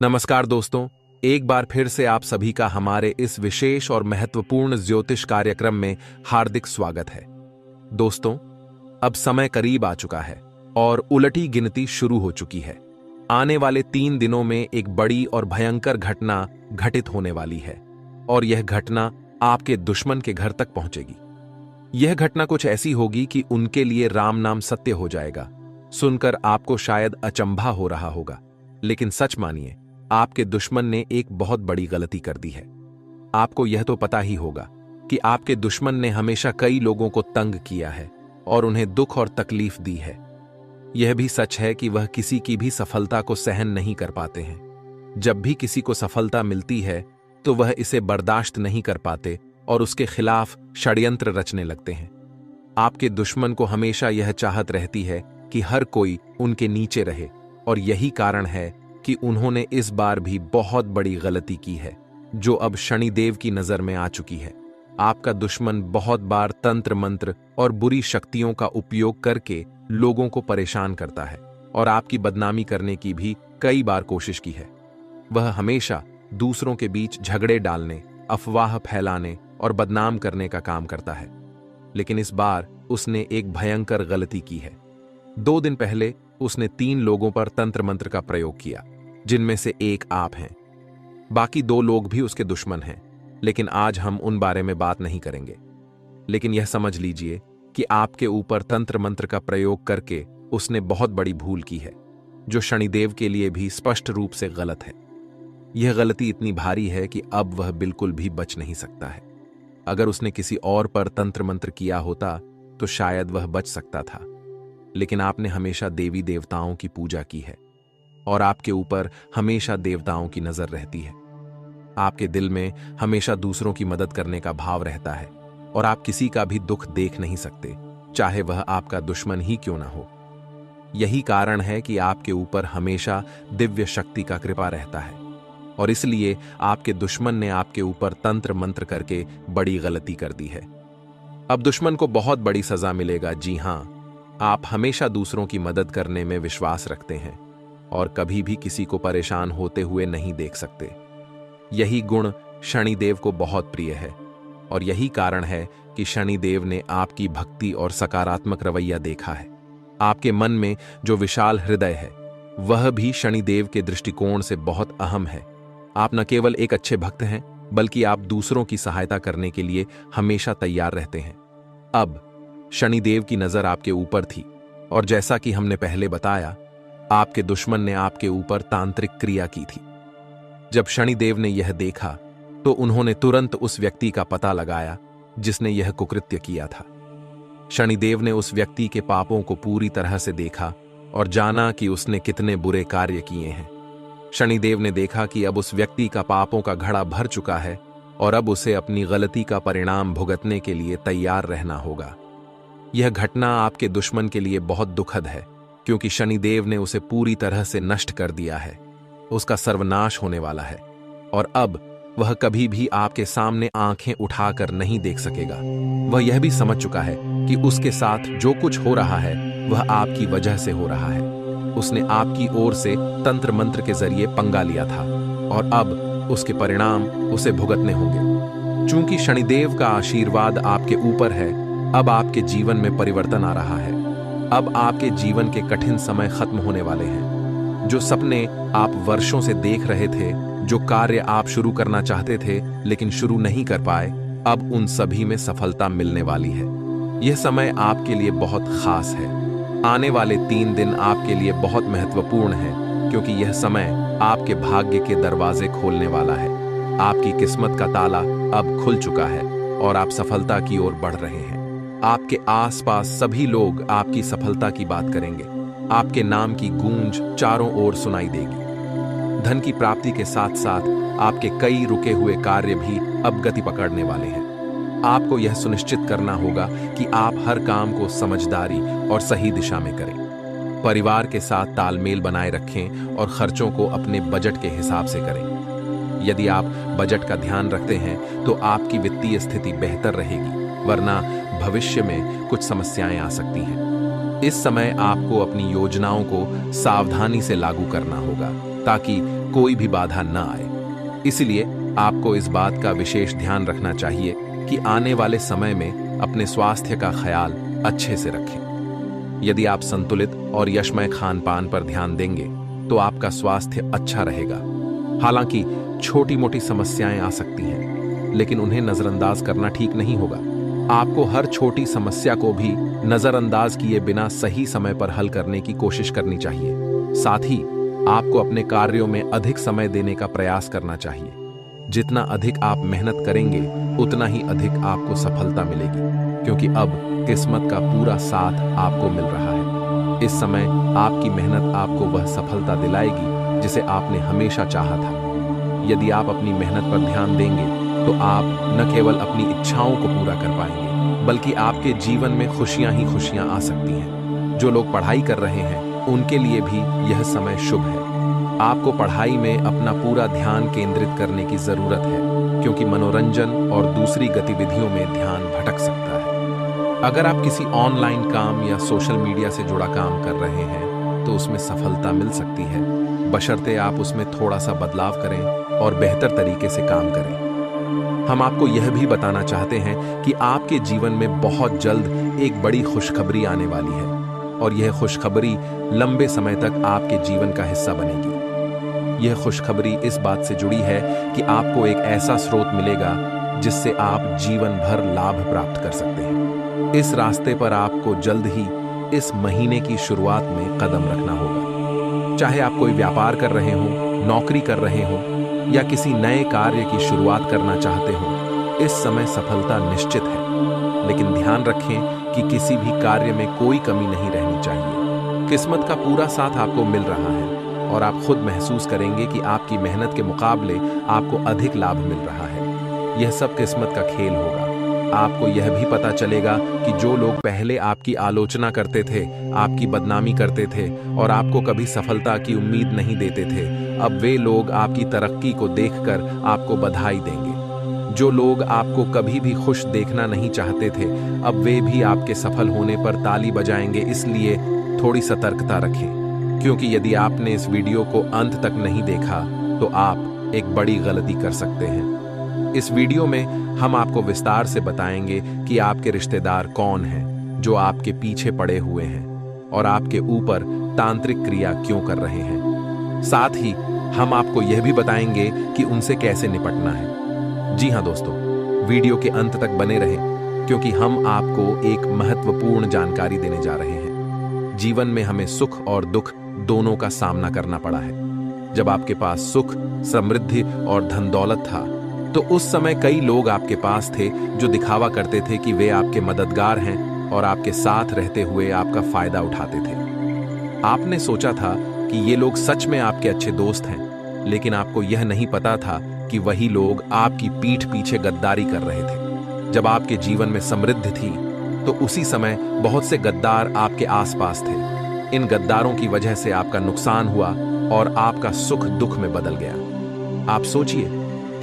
नमस्कार दोस्तों, एक बार फिर से आप सभी का हमारे इस विशेष और महत्वपूर्ण ज्योतिष कार्यक्रम में हार्दिक स्वागत है। दोस्तों, अब समय करीब आ चुका है और उलटी गिनती शुरू हो चुकी है। आने वाले 3 दिनों में एक बड़ी और भयंकर घटना घटित होने वाली है और यह घटना आपके दुश्मन के घर तक पहुंचेगी। यह घटना कुछ ऐसी होगी कि उनके लिए राम नाम सत्य हो जाएगा। सुनकर आपको शायद अचंभा हो रहा होगा, लेकिन सच मानिए, आपके दुश्मन ने एक बहुत बड़ी गलती कर दी है। आपको यह तो पता ही होगा कि आपके दुश्मन ने हमेशा कई लोगों को तंग किया है और उन्हें दुख और तकलीफ दी है। यह भी सच है कि वह किसी की भी सफलता को सहन नहीं कर पाते हैं। जब भी किसी को सफलता मिलती है तो वह इसे बर्दाश्त नहीं कर पाते और उसके खिलाफ षड्यंत्र रचने लगते हैं। आपके दुश्मन को हमेशा यह चाहत रहती है कि हर कोई उनके नीचे रहे, और यही कारण है कि उन्होंने इस बार भी बहुत बड़ी गलती की है, जो अब शनिदेव की नजर में आ चुकी है। आपका दुश्मन बहुत बार तंत्र मंत्र और बुरी शक्तियों का उपयोग करके लोगों को परेशान करता है और आपकी बदनामी करने की भी कई बार कोशिश की है। वह हमेशा दूसरों के बीच झगड़े डालने, अफवाह फैलाने और बदनाम करने का काम करता है, लेकिन इस बार उसने एक भयंकर गलती की है। 2 दिन पहले उसने 3 लोगों पर तंत्र मंत्र का प्रयोग किया, जिनमें से एक आप हैं। बाकी 2 लोग भी उसके दुश्मन हैं, लेकिन आज हम उन बारे में बात नहीं करेंगे। लेकिन यह समझ लीजिए कि आपके ऊपर तंत्र मंत्र का प्रयोग करके उसने बहुत बड़ी भूल की है, जो शनिदेव के लिए भी स्पष्ट रूप से गलत है। यह गलती इतनी भारी है कि अब वह बिल्कुल भी बच नहीं सकता है। अगर उसने किसी और पर तंत्र मंत्र किया होता तो शायद वह बच सकता था, लेकिन आपने हमेशा देवी देवताओं की पूजा की है और आपके ऊपर हमेशा देवताओं की नजर रहती है। आपके दिल में हमेशा दूसरों की मदद करने का भाव रहता है और आप किसी का भी दुख देख नहीं सकते, चाहे वह आपका दुश्मन ही क्यों ना हो। यही कारण है कि आपके ऊपर हमेशा दिव्य शक्ति का कृपा रहता है और इसलिए आपके दुश्मन ने आपके ऊपर तंत्र मंत्र करके बड़ी गलती कर दी है। अब दुश्मन को बहुत बड़ी सजा मिलेगा। जी हां, आप हमेशा दूसरों की मदद करने में विश्वास रखते हैं और कभी भी किसी को परेशान होते हुए नहीं देख सकते। यही गुण शनिदेव को बहुत प्रिय है और यही कारण है कि शनिदेव ने आपकी भक्ति और सकारात्मक रवैया देखा है। आपके मन में जो विशाल हृदय है, वह भी शनिदेव के दृष्टिकोण से बहुत अहम है। आप न केवल एक अच्छे भक्त हैं, बल्कि आप दूसरों की सहायता करने के लिए हमेशा तैयार रहते हैं। अब शनिदेव की नजर आपके ऊपर थी और जैसा कि हमने पहले बताया, आपके दुश्मन ने आपके ऊपर तांत्रिक क्रिया की थी। जब शनिदेव ने यह देखा तो उन्होंने तुरंत उस व्यक्ति का पता लगाया जिसने यह कुकृत्य किया था। शनिदेव ने उस व्यक्ति के पापों को पूरी तरह से देखा और जाना कि उसने कितने बुरे कार्य किए हैं। शनिदेव ने देखा कि अब उस व्यक्ति का पापों का घड़ा भर चुका है और अब उसे अपनी गलती का परिणाम भुगतने के लिए तैयार रहना होगा। यह घटना आपके दुश्मन के लिए बहुत दुखद है, क्योंकि शनिदेव ने उसे पूरी तरह से नष्ट कर दिया है। उसका सर्वनाश होने वाला है और अब वह कभी भी आपके सामने आंखें उठाकर नहीं देख सकेगा। वह यह भी समझ चुका है कि उसके साथ जो कुछ हो रहा है वह आपकी वजह से हो रहा है। उसने आपकी ओर से तंत्र मंत्र के जरिए पंगा लिया था और अब उसके परिणाम उसे भुगतने होंगे। चूंकि शनिदेव का आशीर्वाद आपके ऊपर है, अब आपके जीवन में परिवर्तन आ रहा है। अब आपके जीवन के कठिन समय खत्म होने वाले हैं। जो सपने आप वर्षों से देख रहे थे, जो कार्य आप शुरू करना चाहते थे लेकिन शुरू नहीं कर पाए, अब उन सभी में सफलता मिलने वाली है। यह समय आपके लिए बहुत खास है। आने वाले 3 दिन आपके लिए बहुत महत्वपूर्ण है, क्योंकि यह समय आपके भाग्य के दरवाजे खोलने वाला है। आपकी किस्मत का ताला अब खुल चुका है और आप सफलता की ओर बढ़ रहे हैं। आपके आसपास सभी लोग आपकी सफलता की बात करेंगे। आपके नाम की गूंज चारों ओर सुनाई देगी। धन की प्राप्ति के साथ साथ आपके कई रुके हुए कार्य भी अब गति पकड़ने वाले हैं। आपको यह सुनिश्चित करना होगा कि आप हर काम को समझदारी और सही दिशा में करें। परिवार के साथ तालमेल बनाए रखें और खर्चों को अपने बजट के हिसाब से करें। यदि आप बजट का ध्यान रखते हैं तो आपकी वित्तीय स्थिति बेहतर रहेगी, वरना भविष्य में कुछ समस्याएं आ सकती हैं। इस समय आपको अपनी योजनाओं को सावधानी से लागू करना होगा ताकि कोई भी बाधा न आए। इसलिए आपको इस बात का विशेष ध्यान रखना चाहिए कि आने वाले समय में अपने स्वास्थ्य का ख्याल अच्छे से रखें। यदि आप संतुलित और यशमय खान पान पर ध्यान देंगे तो आपका स्वास्थ्य अच्छा रहेगा। हालांकि छोटी मोटी समस्याएं आ सकती हैं, लेकिन उन्हें नजरअंदाज करना ठीक नहीं होगा। आपको हर छोटी समस्या को भी नजरअंदाज किए बिना सही समय पर हल करने की कोशिश करनी चाहिए। साथ ही आपको अपने कार्यों में अधिक समय देने का प्रयास करना चाहिए। जितना अधिक आप मेहनत करेंगे उतना ही अधिक आपको सफलता मिलेगी, क्योंकि अब किस्मत का पूरा साथ आपको मिल रहा है। इस समय आपकी मेहनत आपको वह सफलता दिलाएगी जिसे आपने हमेशा चाहा था। यदि आप अपनी मेहनत पर ध्यान देंगे तो आप न केवल अपनी इच्छाओं को पूरा कर पाएंगे, बल्कि आपके जीवन में खुशियां ही खुशियां आ सकती हैं। जो लोग पढ़ाई कर रहे हैं उनके लिए भी यह समय शुभ है। आपको पढ़ाई में अपना पूरा ध्यान केंद्रित करने की जरूरत है, क्योंकि मनोरंजन और दूसरी गतिविधियों में ध्यान भटक सकता है। अगर आप किसी ऑनलाइन काम या सोशल मीडिया से जुड़ा काम कर रहे हैं तो उसमें सफलता मिल सकती है, बशर्ते आप उसमें थोड़ा सा बदलाव करें और बेहतर तरीके से काम करें। हम आपको यह भी बताना चाहते हैं कि आपके जीवन में बहुत जल्द एक बड़ी खुशखबरी आने वाली है, और यह खुशखबरी लंबे समय तक आपके जीवन का हिस्सा बनेगी। यह खुशखबरी इस बात से जुड़ी है कि आपको एक ऐसा स्रोत मिलेगा जिससे आप जीवन भर लाभ प्राप्त कर सकते हैं। इस रास्ते पर आपको जल्द ही इस महीने की शुरुआत में कदम रखना होगा। चाहे आप कोई व्यापार कर रहे हो, नौकरी कर रहे हो या किसी नए कार्य की शुरुआत करना चाहते हो, इस समय सफलता निश्चित है। लेकिन ध्यान रखें कि किसी भी कार्य में कोई कमी नहीं रहनी चाहिए। किस्मत का पूरा साथ आपको मिल रहा है और आप खुद महसूस करेंगे कि आपकी मेहनत के मुकाबले आपको अधिक लाभ मिल रहा है। यह सब किस्मत का खेल होगा। आपको यह भी पता चलेगा कि जो लोग पहले आपकी आलोचना करते थे, आपकी बदनामी करते थे और आपको कभी सफलता की उम्मीद नहीं देते थे, अब वे लोग आपकी तरक्की को देखकर आपको बधाई देंगे। जो लोग आपको कभी भी खुश देखना नहीं चाहते थे, अब वे भी आपके सफल होने पर ताली बजाएंगे। इसलिए थोड़ी सतर्कता रखें, क्योंकि यदि आपने इस वीडियो को अंत तक नहीं देखा तो आप एक बड़ी गलती कर सकते हैं। इस वीडियो में हम आपको विस्तार से बताएंगे कि आपके रिश्तेदार कौन हैं जो आपके पीछे पड़े हुए हैं और आपके ऊपर तांत्रिक क्रिया क्यों कर रहे हैं। साथ ही हम आपको यह भी बताएंगे कि उनसे कैसे निपटना है। जी हाँ दोस्तों, वीडियो के अंत तक बने रहें, क्योंकि हम आपको एक महत्वपूर्ण जानकारी देने जा रहे हैं। जीवन में हमें सुख और दुख दोनों का सामना करना पड़ा है। जब आपके पास सुख, समृद्धि और धन दौलत था तो उस समय कई लोग आपके पास थे जो दिखावा करते थे कि वे आपके मददगार हैं और आपके साथ रहते हुए आपका फायदा उठाते थे। आपने सोचा था कि ये लोग सच में आपके अच्छे दोस्त हैं, लेकिन आपको यह नहीं पता था कि वही लोग आपकी पीठ पीछे गद्दारी कर रहे थे। जब आपके जीवन में समृद्धि थी तो उसी समय बहुत से गद्दार आपके आसपास थे। इन गद्दारों की वजह से आपका नुकसान हुआ और आपका सुख दुख में बदल गया। आप सोचिए,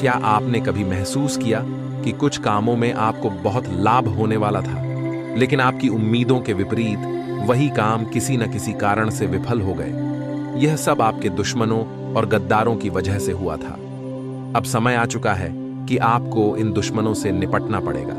क्या आपने कभी महसूस किया कि कुछ कामों में आपको बहुत लाभ होने वाला था, लेकिन आपकी उम्मीदों के विपरीत वही काम किसी न किसी कारण से विफल हो गए? यह सब आपके दुश्मनों और गद्दारों की वजह से हुआ था। अब समय आ चुका है कि आपको इन दुश्मनों से निपटना पड़ेगा।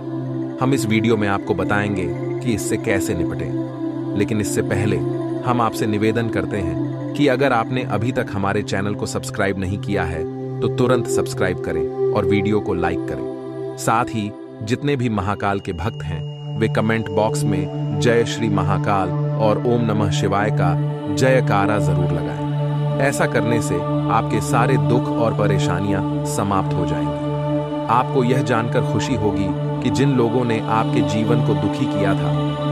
हम इस वीडियो में आपको बताएंगे कि इससे कैसे निपटें। लेकिन इससे पहले हम आपसे निवेदन करते हैं कि अगर आपने अभी तक हमारे चैनल को सब्सक्राइब नहीं किया है तो तुरंत सब्सक्राइब करें और वीडियो को लाइक करें। साथ ही जितने भी महाकाल के भक्त हैं वे कमेंट बॉक्स में जय श्री महाकाल और ओम नमः शिवाय का जयकारा जरूर लगाएं। ऐसा करने से आपके सारे दुख और परेशानियां समाप्त हो जाएंगी। आपको यह जानकर खुशी होगी कि जिन लोगों ने आपके जीवन को दुखी किया था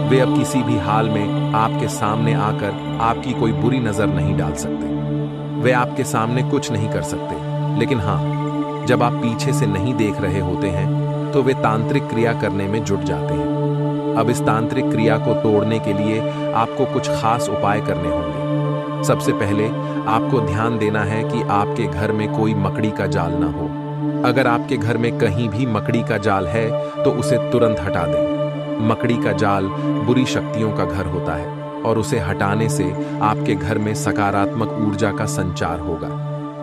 वे अब किसी भी हाल में आपके सामने आकर आपकी कोई बुरी नजर नहीं डाल सकते। वे आपके सामने कुछ नहीं कर सकते। लेकिन हाँ, जब आप पीछे से नहीं देख रहे होते हैं तो वे तांत्रिक क्रिया करने में जुट जाते हैं। अब इस तांत्रिक क्रिया को तोड़ने के लिए आपको कुछ खास उपाय करने होंगे। सबसे पहले आपको ध्यान देना है कि आपके घर में कोई मकड़ी का जाल ना हो। अगर आपके घर में कहीं भी मकड़ी का जाल है तो उसे तुरंत हटा दें। मकड़ी का जाल बुरी शक्तियों का घर होता है और उसे हटाने से आपके घर में सकारात्मक ऊर्जा का संचार होगा।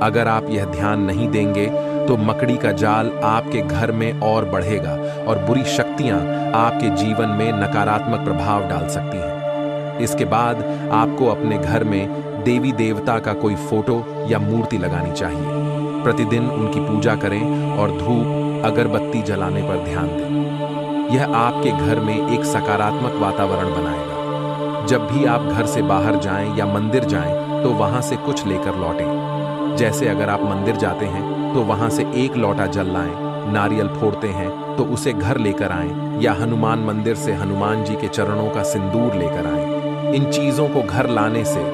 अगर आप यह ध्यान नहीं देंगे तो मकड़ी का जाल आपके घर में और बढ़ेगा और बुरी शक्तियां आपके जीवन में नकारात्मक प्रभाव डाल सकती हैं। इसके बाद आपको अपने घर में देवी देवता का कोई फोटो या मूर्ति लगानी चाहिए। प्रतिदिन उनकी पूजा करें और धूप अगरबत्ती जलाने पर ध्यान दें। यह आपके घर में एक सकारात्मक वातावरण बनाएगा। जब भी आप घर से बाहर जाएं या मंदिर जाएं तो वहां से कुछ लेकर लौटें। जैसे अगर आप मंदिर जाते हैं तो वहां से एक लोटा जल लाएं, नारियल फोड़ते हैं तो उसे घर लेकर आएं, या हनुमान मंदिर से हनुमान जी के चरणों का सिंदूर लेकर आएं। इन चीजों को घर लाने से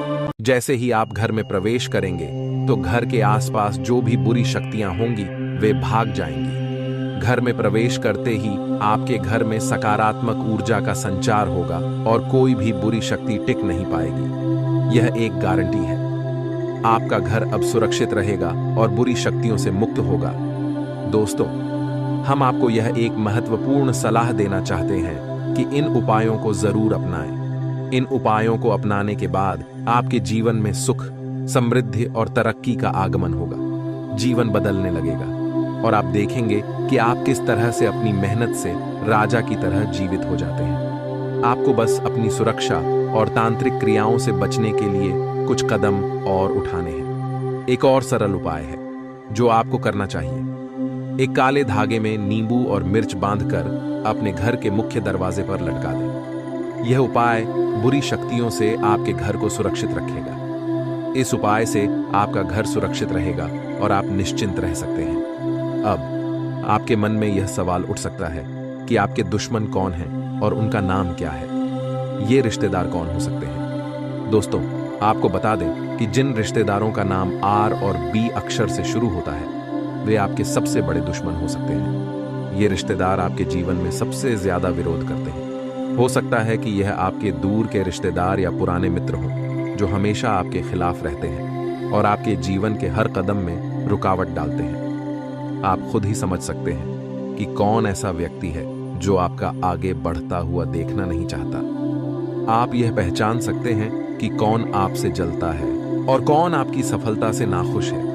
जैसे ही आप घर में प्रवेश करेंगे तो घर के आसपास जो भी बुरी शक्तियां होंगी वे भाग जाएंगी। घर में प्रवेश करते ही आपके घर में सकारात्मक ऊर्जा का संचार होगा और कोई भी बुरी शक्ति टिक नहीं पाएगी। यह एक गारंटी है। आपका घर अब सुरक्षित रहेगा और बुरी शक्तियों से मुक्त होगा। दोस्तों, हम आपको यह एक महत्वपूर्ण सलाह देना चाहते हैं कि इन उपायों को जरूर अपनाएं। इन उपायों को अपनाने के बाद आपके जीवन में सुख, समृद्धि और तरक्की का आगमन होगा। जीवन बदलने लगेगा और आप देखेंगे कि आप किस तरह से अपनी मेहनत से राजा की तरह जीवित हो जाते हैं। आपको बस अपनी सुरक्षा और तांत्रिक क्रियाओं से बचने के लिए कुछ कदम और उठाने हैं। एक और सरल उपाय है जो आपको करना चाहिए। एक काले धागे में नींबू और मिर्च बांधकर अपने घर के मुख्य दरवाजे पर लटका दें। यह उपाय बुरी शक्तियों से आपके घर को सुरक्षित रखेगा। इस उपाय से आपका घर सुरक्षित रहेगा और आप निश्चिंत रह सकते हैं। अब आपके मन में यह सवाल उठ सकता है कि आपके दुश्मन कौन हैं और उनका नाम क्या है। ये रिश्तेदार कौन हो सकते हैं? दोस्तों, आपको बता दें कि जिन रिश्तेदारों का नाम आर और बी अक्षर से शुरू होता है वे आपके सबसे बड़े दुश्मन हो सकते हैं। ये रिश्तेदार आपके जीवन में सबसे ज्यादा विरोध करते हैं। हो सकता है कि यह आपके दूर के रिश्तेदार या पुराने मित्र हों जो हमेशा आपके खिलाफ रहते हैं और आपके जीवन के हर कदम में रुकावट डालते हैं। आप खुद ही समझ सकते हैं कि कौन ऐसा व्यक्ति है जो आपका आगे बढ़ता हुआ देखना नहीं चाहता। आप यह पहचान सकते हैं कि कौन आपसे जलता है और कौन आपकी सफलता से नाखुश है।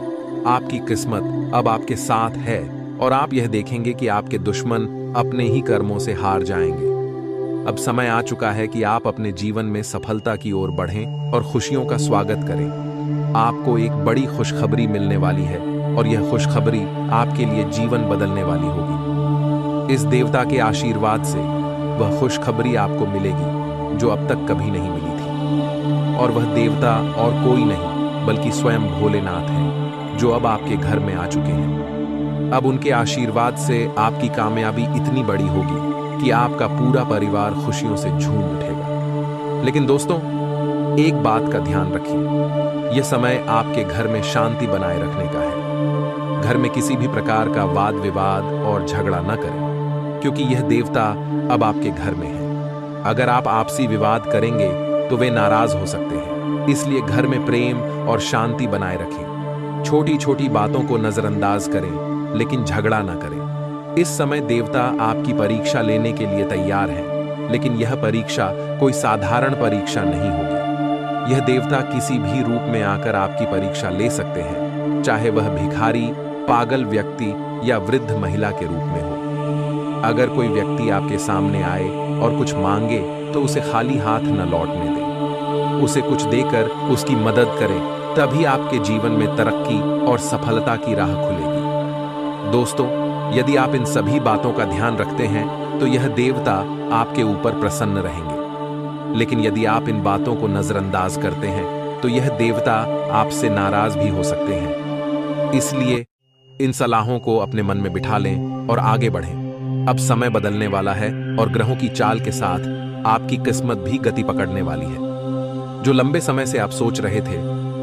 आपकी किस्मत अब आपके साथ है और आप यह देखेंगे कि आपके दुश्मन अपने ही कर्मों से हार जाएंगे। अब समय आ चुका है कि आप अपने जीवन में सफलता की ओर बढ़ें और खुशियों का स्वागत करें। आपको एक बड़ी खुशखबरी मिलने वाली है और यह खुशखबरी आपके लिए जीवन बदलने वाली होगी। इस देवता के आशीर्वाद से वह खुशखबरी आपको मिलेगी जो अब तक कभी नहीं मिली थी। और वह देवता और कोई नहीं बल्कि स्वयं भोलेनाथ हैं जो अब आपके घर में आ चुके हैं। अब उनके आशीर्वाद से आपकी कामयाबी इतनी बड़ी होगी कि आपका पूरा परिवार खुशियों से झूम उठेगा। लेकिन दोस्तों, एक बात का ध्यान रखिए। यह समय आपके घर में शांति बनाए रखने का है। घर में किसी भी प्रकार का वाद विवाद और झगड़ा न करें, क्योंकि यह देवता अब आपके घर में है। अगर आप आपसी विवाद करेंगे तो वे नाराज हो सकते हैं। इसलिए घर में प्रेम और शांति बनाए रखें। छोटी छोटी बातों को नजरअंदाज करें, लेकिन झगड़ा ना करें। इस समय देवता आपकी परीक्षा लेने के लिए तैयार हैं, लेकिन यह परीक्षा कोई साधारण परीक्षा नहीं होगी। यह देवता किसी भी रूप में आकर आपकी परीक्षा ले सकते हैं, चाहे वह भिखारी, पागल व्यक्ति या वृद्ध महिला के रूप में हो। अगर कोई व्यक्ति आपके सामने आए और कुछ मांगे तो उसे खाली हाथ न लौटने दें। उसे कुछ देकर उसकी मदद करें, तभी आपके जीवन में तरक्की और सफलता की राह खुलेगी। दोस्तों, यदि आप इन सभी बातों का ध्यान रखते हैं तो यह देवता आपके ऊपर प्रसन्न रहेंगे। लेकिन यदि आप इन बातों को नजरअंदाज करते हैं तो यह देवता आपसे नाराज भी हो सकते हैं। इसलिए इन सलाहों को अपने मन में बिठा लें और आगे बढ़ें। अब समय बदलने वाला है और ग्रहों की चाल के साथ आपकी किस्मत भी गति पकड़ने वाली है। जो लंबे समय से आप सोच रहे थे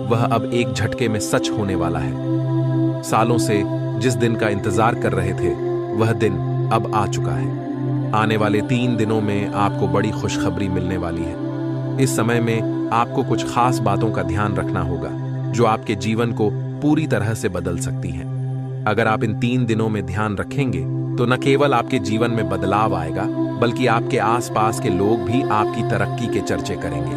वह अब एक झटके में सच होने वाला है। सालों से जिस दिन का इंतजार कर रहे थे वह दिन अब आ चुका है। आने वाले 3 दिनों में आपको बड़ी खुशखबरी मिलने वाली है। इस समय में आपको कुछ खास बातों का ध्यान रखना होगा जो आपके जीवन को पूरी तरह से बदल सकती हैं। अगर आप इन 3 दिनों में ध्यान रखेंगे तो न केवल आपके जीवन में बदलाव आएगा, बल्कि आपके आसपास के लोग भी आपकी तरक्की के चर्चे करेंगे।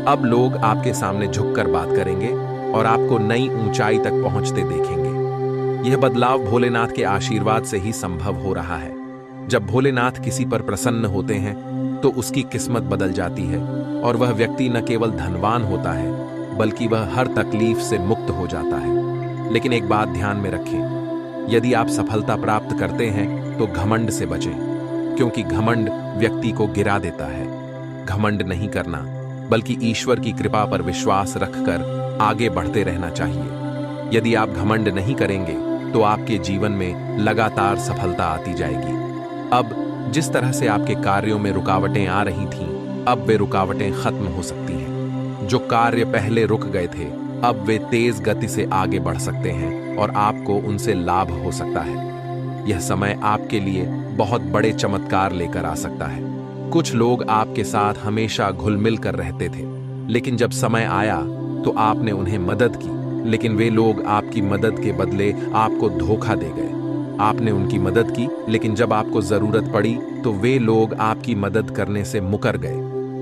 अब लोग आपके सामने झुककर बात करेंगे और आपको नई ऊंचाई तक पहुंचते देखेंगे। यह बदलाव भोलेनाथ के आशीर्वाद से ही संभव हो रहा है। जब भोलेनाथ किसी पर प्रसन्न होते हैं तो उसकी किस्मत बदल जाती है और वह व्यक्ति न केवल धनवान होता है बल्कि वह हर तकलीफ से मुक्त हो जाता है। लेकिन एक बात ध्यान में रखें, यदि आप सफलता प्राप्त करते हैं तो घमंड से बचें, क्योंकि घमंड व्यक्ति को गिरा देता है। घमंड नहीं करना बल्कि ईश्वर की कृपा पर विश्वास रखकर आगे बढ़ते रहना चाहिए। यदि आप घमंड नहीं करेंगे तो आपके जीवन में लगातार सफलता आती जाएगी। अब जिस तरह से आपके कार्यों में रुकावटें आ रही थीं, अब वे रुकावटें खत्म हो सकती हैं। जो कार्य पहले रुक गए थे, अब वे तेज गति से आगे बढ़ सकते हैं और आपको उनसे लाभ हो सकता है। यह समय आपके लिए बहुत बड़े चमत्कार लेकर आ सकता है। कुछ लोग आपके साथ हमेशा घुल मिल कर रहते थे, लेकिन जब समय आया तो आपने उन्हें मदद की, लेकिन वे लोग आपकी मदद के बदले आपको धोखा दे गए। आपने उनकी मदद की, लेकिन जब आपको जरूरत पड़ी तो वे लोग आपकी मदद करने से मुकर गए।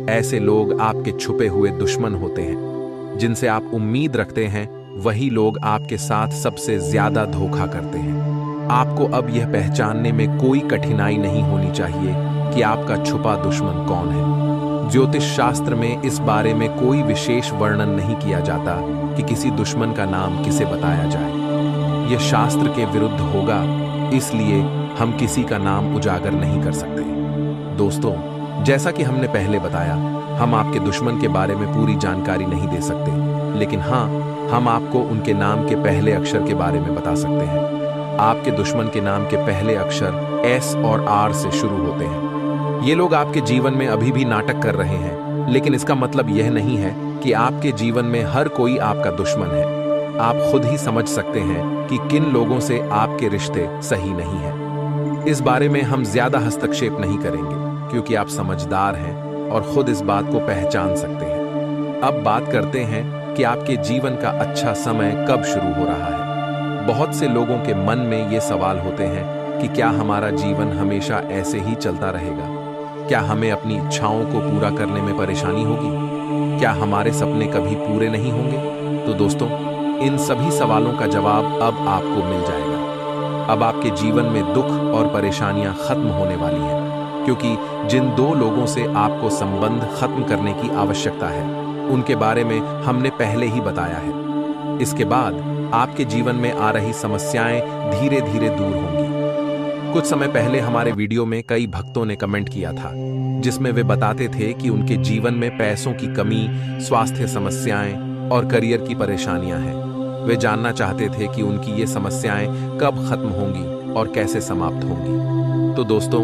ऐसे लोग आपके छुपे हुए दुश्मन होते हैं। जिनसे आप उम्मीद रखते हैं वही लोग आपके साथ सबसे ज्यादा धोखा करते हैं। आपको अब यह पहचानने में कोई कठिनाई नहीं होनी चाहिए कि आपका छुपा दुश्मन कौन है। ज्योतिष शास्त्र में इस बारे में कोई विशेष वर्णन नहीं किया जाता कि किसी दुश्मन का नाम किसे बताया जाए। यह शास्त्र के विरुद्ध होगा, इसलिए हम किसी का नाम उजागर नहीं कर सकते। दोस्तों, जैसा कि हमने पहले बताया, हम आपके दुश्मन के बारे में पूरी जानकारी नहीं दे सकते, लेकिन हाँ, हम आपको उनके नाम के पहले अक्षर के बारे में बता सकते हैं। आपके दुश्मन के नाम के पहले अक्षर एस और आर से शुरू होते हैं। ये लोग आपके जीवन में अभी भी नाटक कर रहे हैं, लेकिन इसका मतलब यह नहीं है कि आपके जीवन में हर कोई आपका दुश्मन है। आप खुद ही समझ सकते हैं कि किन लोगों से आपके रिश्ते सही नहीं हैं। इस बारे में हम ज्यादा हस्तक्षेप नहीं करेंगे, क्योंकि आप समझदार हैं और खुद इस बात को पहचान सकते हैं। अब बात करते हैं कि आपके जीवन का अच्छा समय कब शुरू हो रहा है। बहुत से लोगों के मन में ये सवाल होते हैं कि क्या हमारा जीवन हमेशा ऐसे ही चलता रहेगा? क्या हमें अपनी इच्छाओं को पूरा करने में परेशानी होगी? क्या हमारे सपने कभी पूरे नहीं होंगे? तो दोस्तों, इन सभी सवालों का जवाब अब आपको मिल जाएगा। अब आपके जीवन में दुख और परेशानियां खत्म होने वाली हैं, क्योंकि जिन दो लोगों से आपको संबंध खत्म करने की आवश्यकता है, उनके बारे में हमने पहले ही बताया है। इसके बाद आपके जीवन में आ रही समस्याएं धीरे धीरे दूर होंगी। कुछ समय पहले हमारे वीडियो में कई भक्तों ने कमेंट किया था, जिसमें वे बताते थे कि उनके जीवन में पैसों की कमी, स्वास्थ्य समस्याएं और करियर की परेशानियां हैं। वे जानना चाहते थे कि उनकी ये समस्याएं कब खत्म होंगी और कैसे समाप्त होंगी। तो दोस्तों,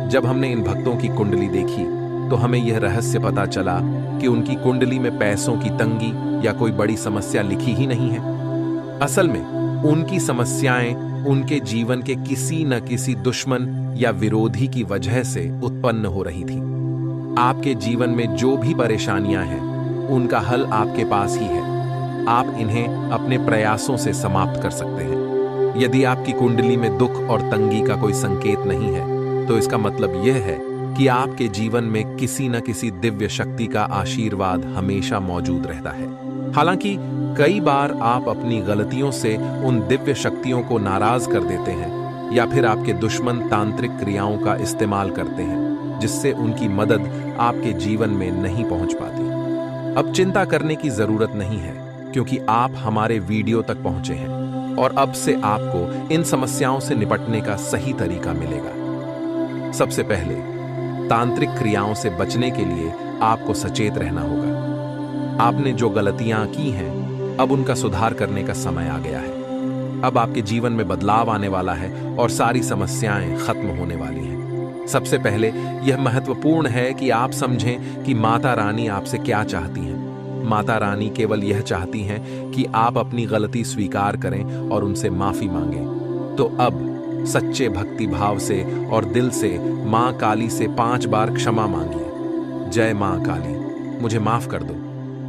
जब हमने इन भक्तों की कुंडली देखी तो हमें यह रहस्य पता चला कि उनकी कुंडली में पैसों की तंगी या कोई बड़ी समस्या लिखी ही नहीं है। असल में उनकी समस्याएं उनके जीवन के किसी न किसी दुश्मन या विरोधी की वजह से उत्पन्न हो रही थी। आपके जीवन में जो भी परेशानियां हैं, उनका हल आपके पास ही है। आप इन्हें अपने प्रयासों से समाप्त कर सकते हैं। यदि आपकी कुंडली में दुख और तंगी का कोई संकेत नहीं है, तो इसका मतलब यह है कि आपके जीवन में किसी न किसी दिव्य शक्ति का आशीर्वाद हमेशा मौजूद रहता है। हालांकि कई बार आप अपनी गलतियों से उन दिव्य शक्तियों को नाराज कर देते हैं, या फिर आपके दुश्मन तांत्रिक क्रियाओं का इस्तेमाल करते हैं, जिससे उनकी मदद आपके जीवन में नहीं पहुंच पाती। अब चिंता करने की जरूरत नहीं है, क्योंकि आप हमारे वीडियो तक पहुंचे हैं और अब से आपको इन समस्याओं से निपटने का सही तरीका मिलेगा। सबसे पहले, तांत्रिक क्रियाओं से बचने के लिए आपको सचेत रहना होगा। आपने जो गलतियां की हैं, अब उनका सुधार करने का समय आ गया है। अब आपके जीवन में बदलाव आने वाला है और सारी समस्याएं खत्म होने वाली हैं। सबसे पहले यह महत्वपूर्ण है कि आप समझें कि माता रानी आपसे क्या चाहती हैं। माता रानी केवल यह चाहती हैं कि आप अपनी गलती स्वीकार करें और उनसे माफी मांगें। तो अब सच्चे भक्ति भाव से और दिल से मां काली से 5 बार क्षमा मांगिए। जय मां काली, मुझे माफ कर दो।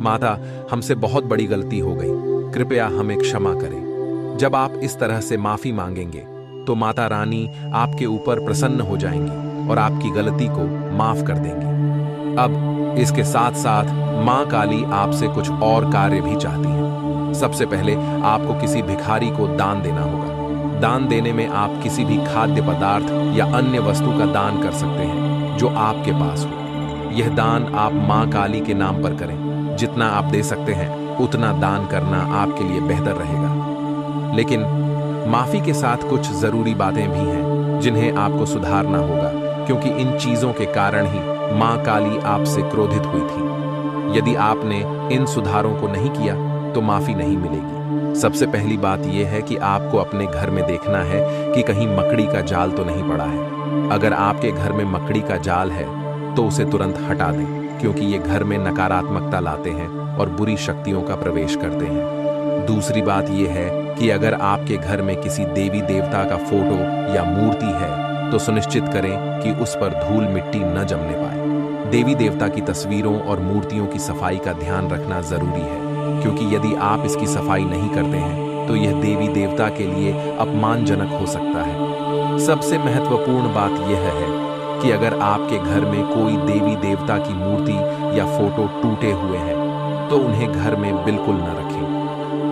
माता, हमसे बहुत बड़ी गलती हो गई, कृपया हमें क्षमा करें। जब आप इस तरह से माफी मांगेंगे तो माता रानी आपके ऊपर प्रसन्न हो जाएंगी और आपकी गलती को माफ कर देंगी। अब इसके साथ साथ मां काली आपसे कुछ और कार्य भी चाहती हैं। सबसे पहले आपको किसी भिखारी को दान देना होगा। दान देने में आप किसी भी खाद्य पदार्थ या अन्य वस्तु का दान कर सकते हैं जो आपके पास हो। यह दान आप मां काली के नाम पर करें। जितना आप दे सकते हैं उतना दान करना आपके लिए बेहतर रहेगा। लेकिन माफी के साथ कुछ जरूरी बातें भी हैं जिन्हें आपको सुधारना होगा, क्योंकि इन चीजों के कारण ही मां काली आपसे क्रोधित हुई थी। यदि आपने इन सुधारों को नहीं किया तो माफी नहीं मिलेगी। सबसे पहली बात यह है कि आपको अपने घर में देखना है कि कहीं मकड़ी का जाल तो नहीं पड़ा है। अगर आपके घर में मकड़ी का जाल है तो उसे तुरंत हटा दें, क्योंकि ये घर में नकारात्मकता लाते हैं और बुरी शक्तियों का प्रवेश करते हैं। दूसरी बात यह है कि अगर आपके घर में किसी देवी देवता का फोटो या मूर्ति है तो सुनिश्चित करें कि उस पर धूल मिट्टी न जमने पाए। देवी देवता की तस्वीरों और मूर्तियों की सफाई का ध्यान रखना जरूरी है, क्योंकि यदि आप इसकी सफाई नहीं करते हैं तो यह देवी देवता के लिए अपमानजनक हो सकता है। सबसे महत्वपूर्ण बात यह है कि अगर आपके घर में कोई देवी देवता की मूर्ति या फोटो टूटे हुए हैं तो उन्हें घर में बिल्कुल न रखें।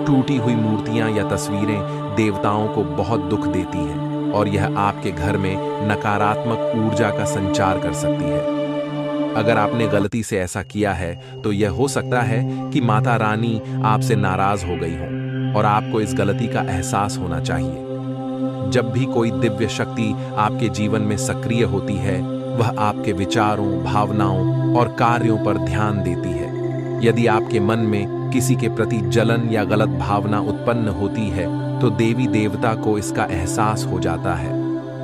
टूटी हुई मूर्तियां या तस्वीरें देवताओं को बहुत दुख देती हैं और यह आपके घर में नकारात्मक ऊर्जा का संचार कर सकती है। अगर आपने गलती से ऐसा किया है तो यह हो सकता है कि माता रानी आपसे नाराज हो गई हो और आपको इस गलती का एहसास होना चाहिए। जब भी कोई दिव्य शक्ति आपके जीवन में सक्रिय होती है, वह आपके विचारों, भावनाओं और कार्यों पर ध्यान देती है। यदि आपके मन में किसी के प्रति जलन या गलत भावना उत्पन्न होती है तो देवी देवता को इसका एहसास हो जाता है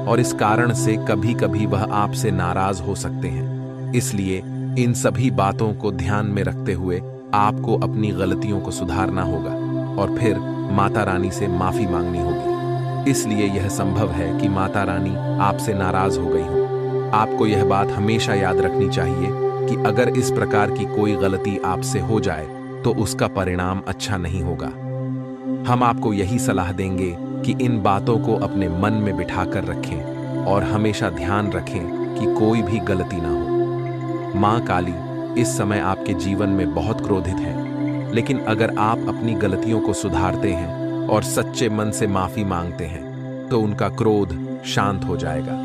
और इस कारण से कभी-कभी वह आपसे नाराज हो सकते हैं। इसलिए इन सभी बातों को ध्यान में रखते हुए आपको अपनी गलतियों को सुधारना होगा और फिर माता रानी से माफी मांगनी होगी। इसलिए यह संभव है कि माता रानी आपसे नाराज हो गई हो। आपको यह बात हमेशा याद रखनी चाहिए कि अगर इस प्रकार की कोई गलती आपसे हो जाए तो उसका परिणाम अच्छा नहीं होगा। हम आपको यही सलाह देंगे कि इन बातों को अपने मन में बिठाकर रखें और हमेशा ध्यान रखें कि कोई भी गलती ना हो। मां काली इस समय आपके जीवन में बहुत क्रोधित है, लेकिन अगर आप अपनी गलतियों को सुधारते हैं और सच्चे मन से माफी मांगते हैं तो उनका क्रोध शांत हो जाएगा।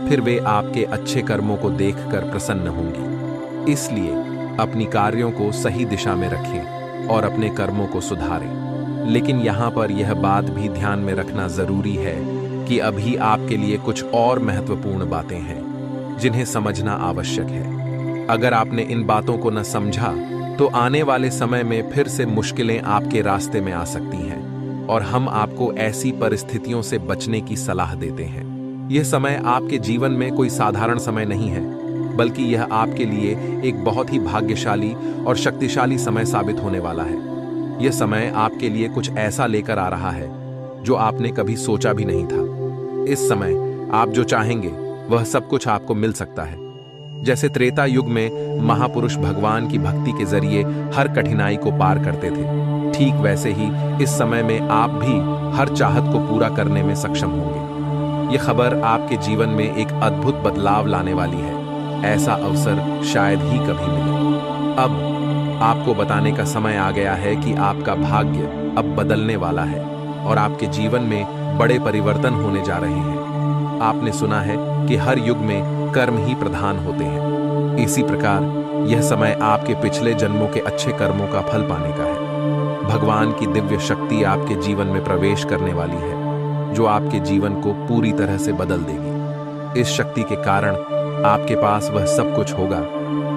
फिर वे आपके अच्छे कर्मों को देखकर प्रसन्न होंगी। इसलिए अपनी कार्यों को सही दिशा में रखें और अपने कर्मों को सुधारें। लेकिन यहाँ पर यह बात भी ध्यान में रखना जरूरी है कि अभी आपके लिए कुछ और महत्वपूर्ण बातें हैं जिन्हें समझना आवश्यक है। अगर आपने इन बातों को न समझा तो आने वाले समय में फिर से मुश्किलें आपके रास्ते में आ सकती हैं और हम आपको ऐसी परिस्थितियों से बचने की सलाह देते हैं। यह समय आपके जीवन में कोई साधारण समय नहीं है, बल्कि यह आपके लिए एक बहुत ही भाग्यशाली और शक्तिशाली समय साबित होने वाला है। यह समय आपके लिए कुछ ऐसा लेकर आ रहा है जो आपने कभी सोचा भी नहीं था। इस समय आप जो चाहेंगे वह सब कुछ आपको मिल सकता है। जैसे त्रेता युग में महापुरुष भगवान की भक्ति के जरिए हर कठिनाई को पार करते थे, ठीक वैसे ही इस समय में आप भी हर चाहत को पूरा करने में सक्षम होंगे। यह खबर आपके जीवन में एक अद्भुत बदलाव लाने वाली है। ऐसा अवसर शायद ही कभी मिले। अब आपको बताने का समय आ गया है कि आपका भाग्य अब बदलने वाला है और आपके जीवन में बड़े परिवर्तन होने जा रहे हैं। आपने सुना है कि हर युग में कर्म ही प्रधान होते हैं। इसी प्रकार यह समय आपके पिछले जन्मों के अच्छे कर्मों का फल पाने का है। भगवान की दिव्य शक्ति आपके जीवन में प्रवेश करने वाली है, जो आपके जीवन को पूरी तरह से बदल देगी। इस शक्ति के कारण आपके पास वह सब कुछ होगा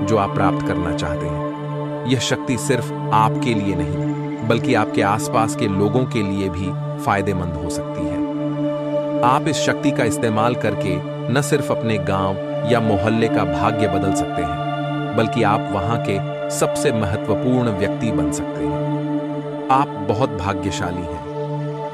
जो आप प्राप्त करना चाहते हैं। यह शक्ति सिर्फ आपके लिए नहीं, बल्कि आपके आसपास के लोगों के लिए भी फायदेमंद हो सकती है। आप इस शक्ति का इस्तेमाल करके न सिर्फ अपने गांव या मोहल्ले का भाग्य बदल सकते हैं, बल्कि आप वहां के सबसे महत्वपूर्ण व्यक्ति बन सकते हैं। आप बहुत भाग्यशाली हैं,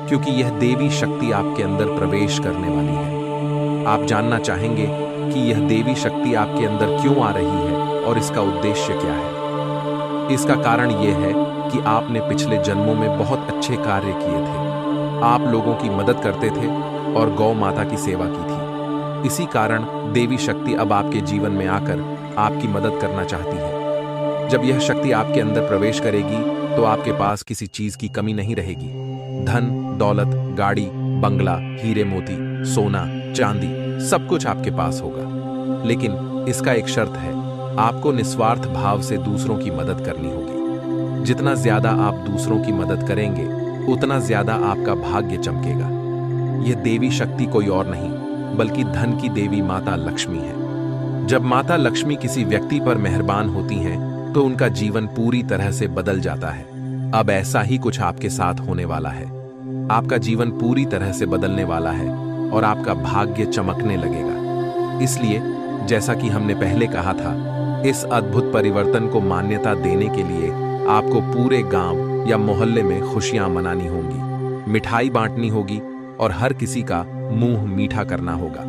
क्योंकि यह देवी शक्ति आपके अंदर प्रवेश करने वाली है। आप जानना चाहेंगे कि यह देवी शक्ति आपके अंदर क्यों आ रही है और इसका उद्देश्य क्या है। इसका कारण यह है कि आपने पिछले जन्मों में बहुत अच्छे कार्य किए थे। आप लोगों की मदद करते थे और गौ माता की सेवा की थी। इसी कारण देवी शक्ति अब आपके जीवन में आकर आपकी मदद करना चाहती है। जब यह शक्ति आपके अंदर प्रवेश करेगी तो आपके पास किसी चीज की कमी नहीं रहेगी। धन, दौलत, गाड़ी, बंगला, हीरे मोती, सोना, चांदी, सब कुछ आपके पास होगा। लेकिन इसका एक शर्त है, आपको निस्वार्थ भाव से दूसरों की मदद करनी होगी। जितना ज्यादा आप दूसरों की मदद करेंगे, उतना ज्यादा आपका भाग्य चमकेगा। यह देवी शक्ति कोई और नहीं, बल्कि धन की देवी माता लक्ष्मी है। जब माता लक्ष्मी किसी व्यक्ति पर मेहरबान होती हैं, तो उनका जीवन पूरी तरह से बदल जाता है। अब ऐसा ही कुछ आपके साथ होने वाला है। आपका जीवन पूरी तरह से बदलने वाला है और आपका भाग्य चमकने लगेगा। इसलिए जैसा कि हमने पहले कहा था, इस अद्भुत परिवर्तन को मान्यता देने के लिए आपको पूरे गांव या मोहल्ले में खुशियां मनानी होंगी, मिठाई बांटनी होगी और हर किसी का मुंह मीठा करना होगा।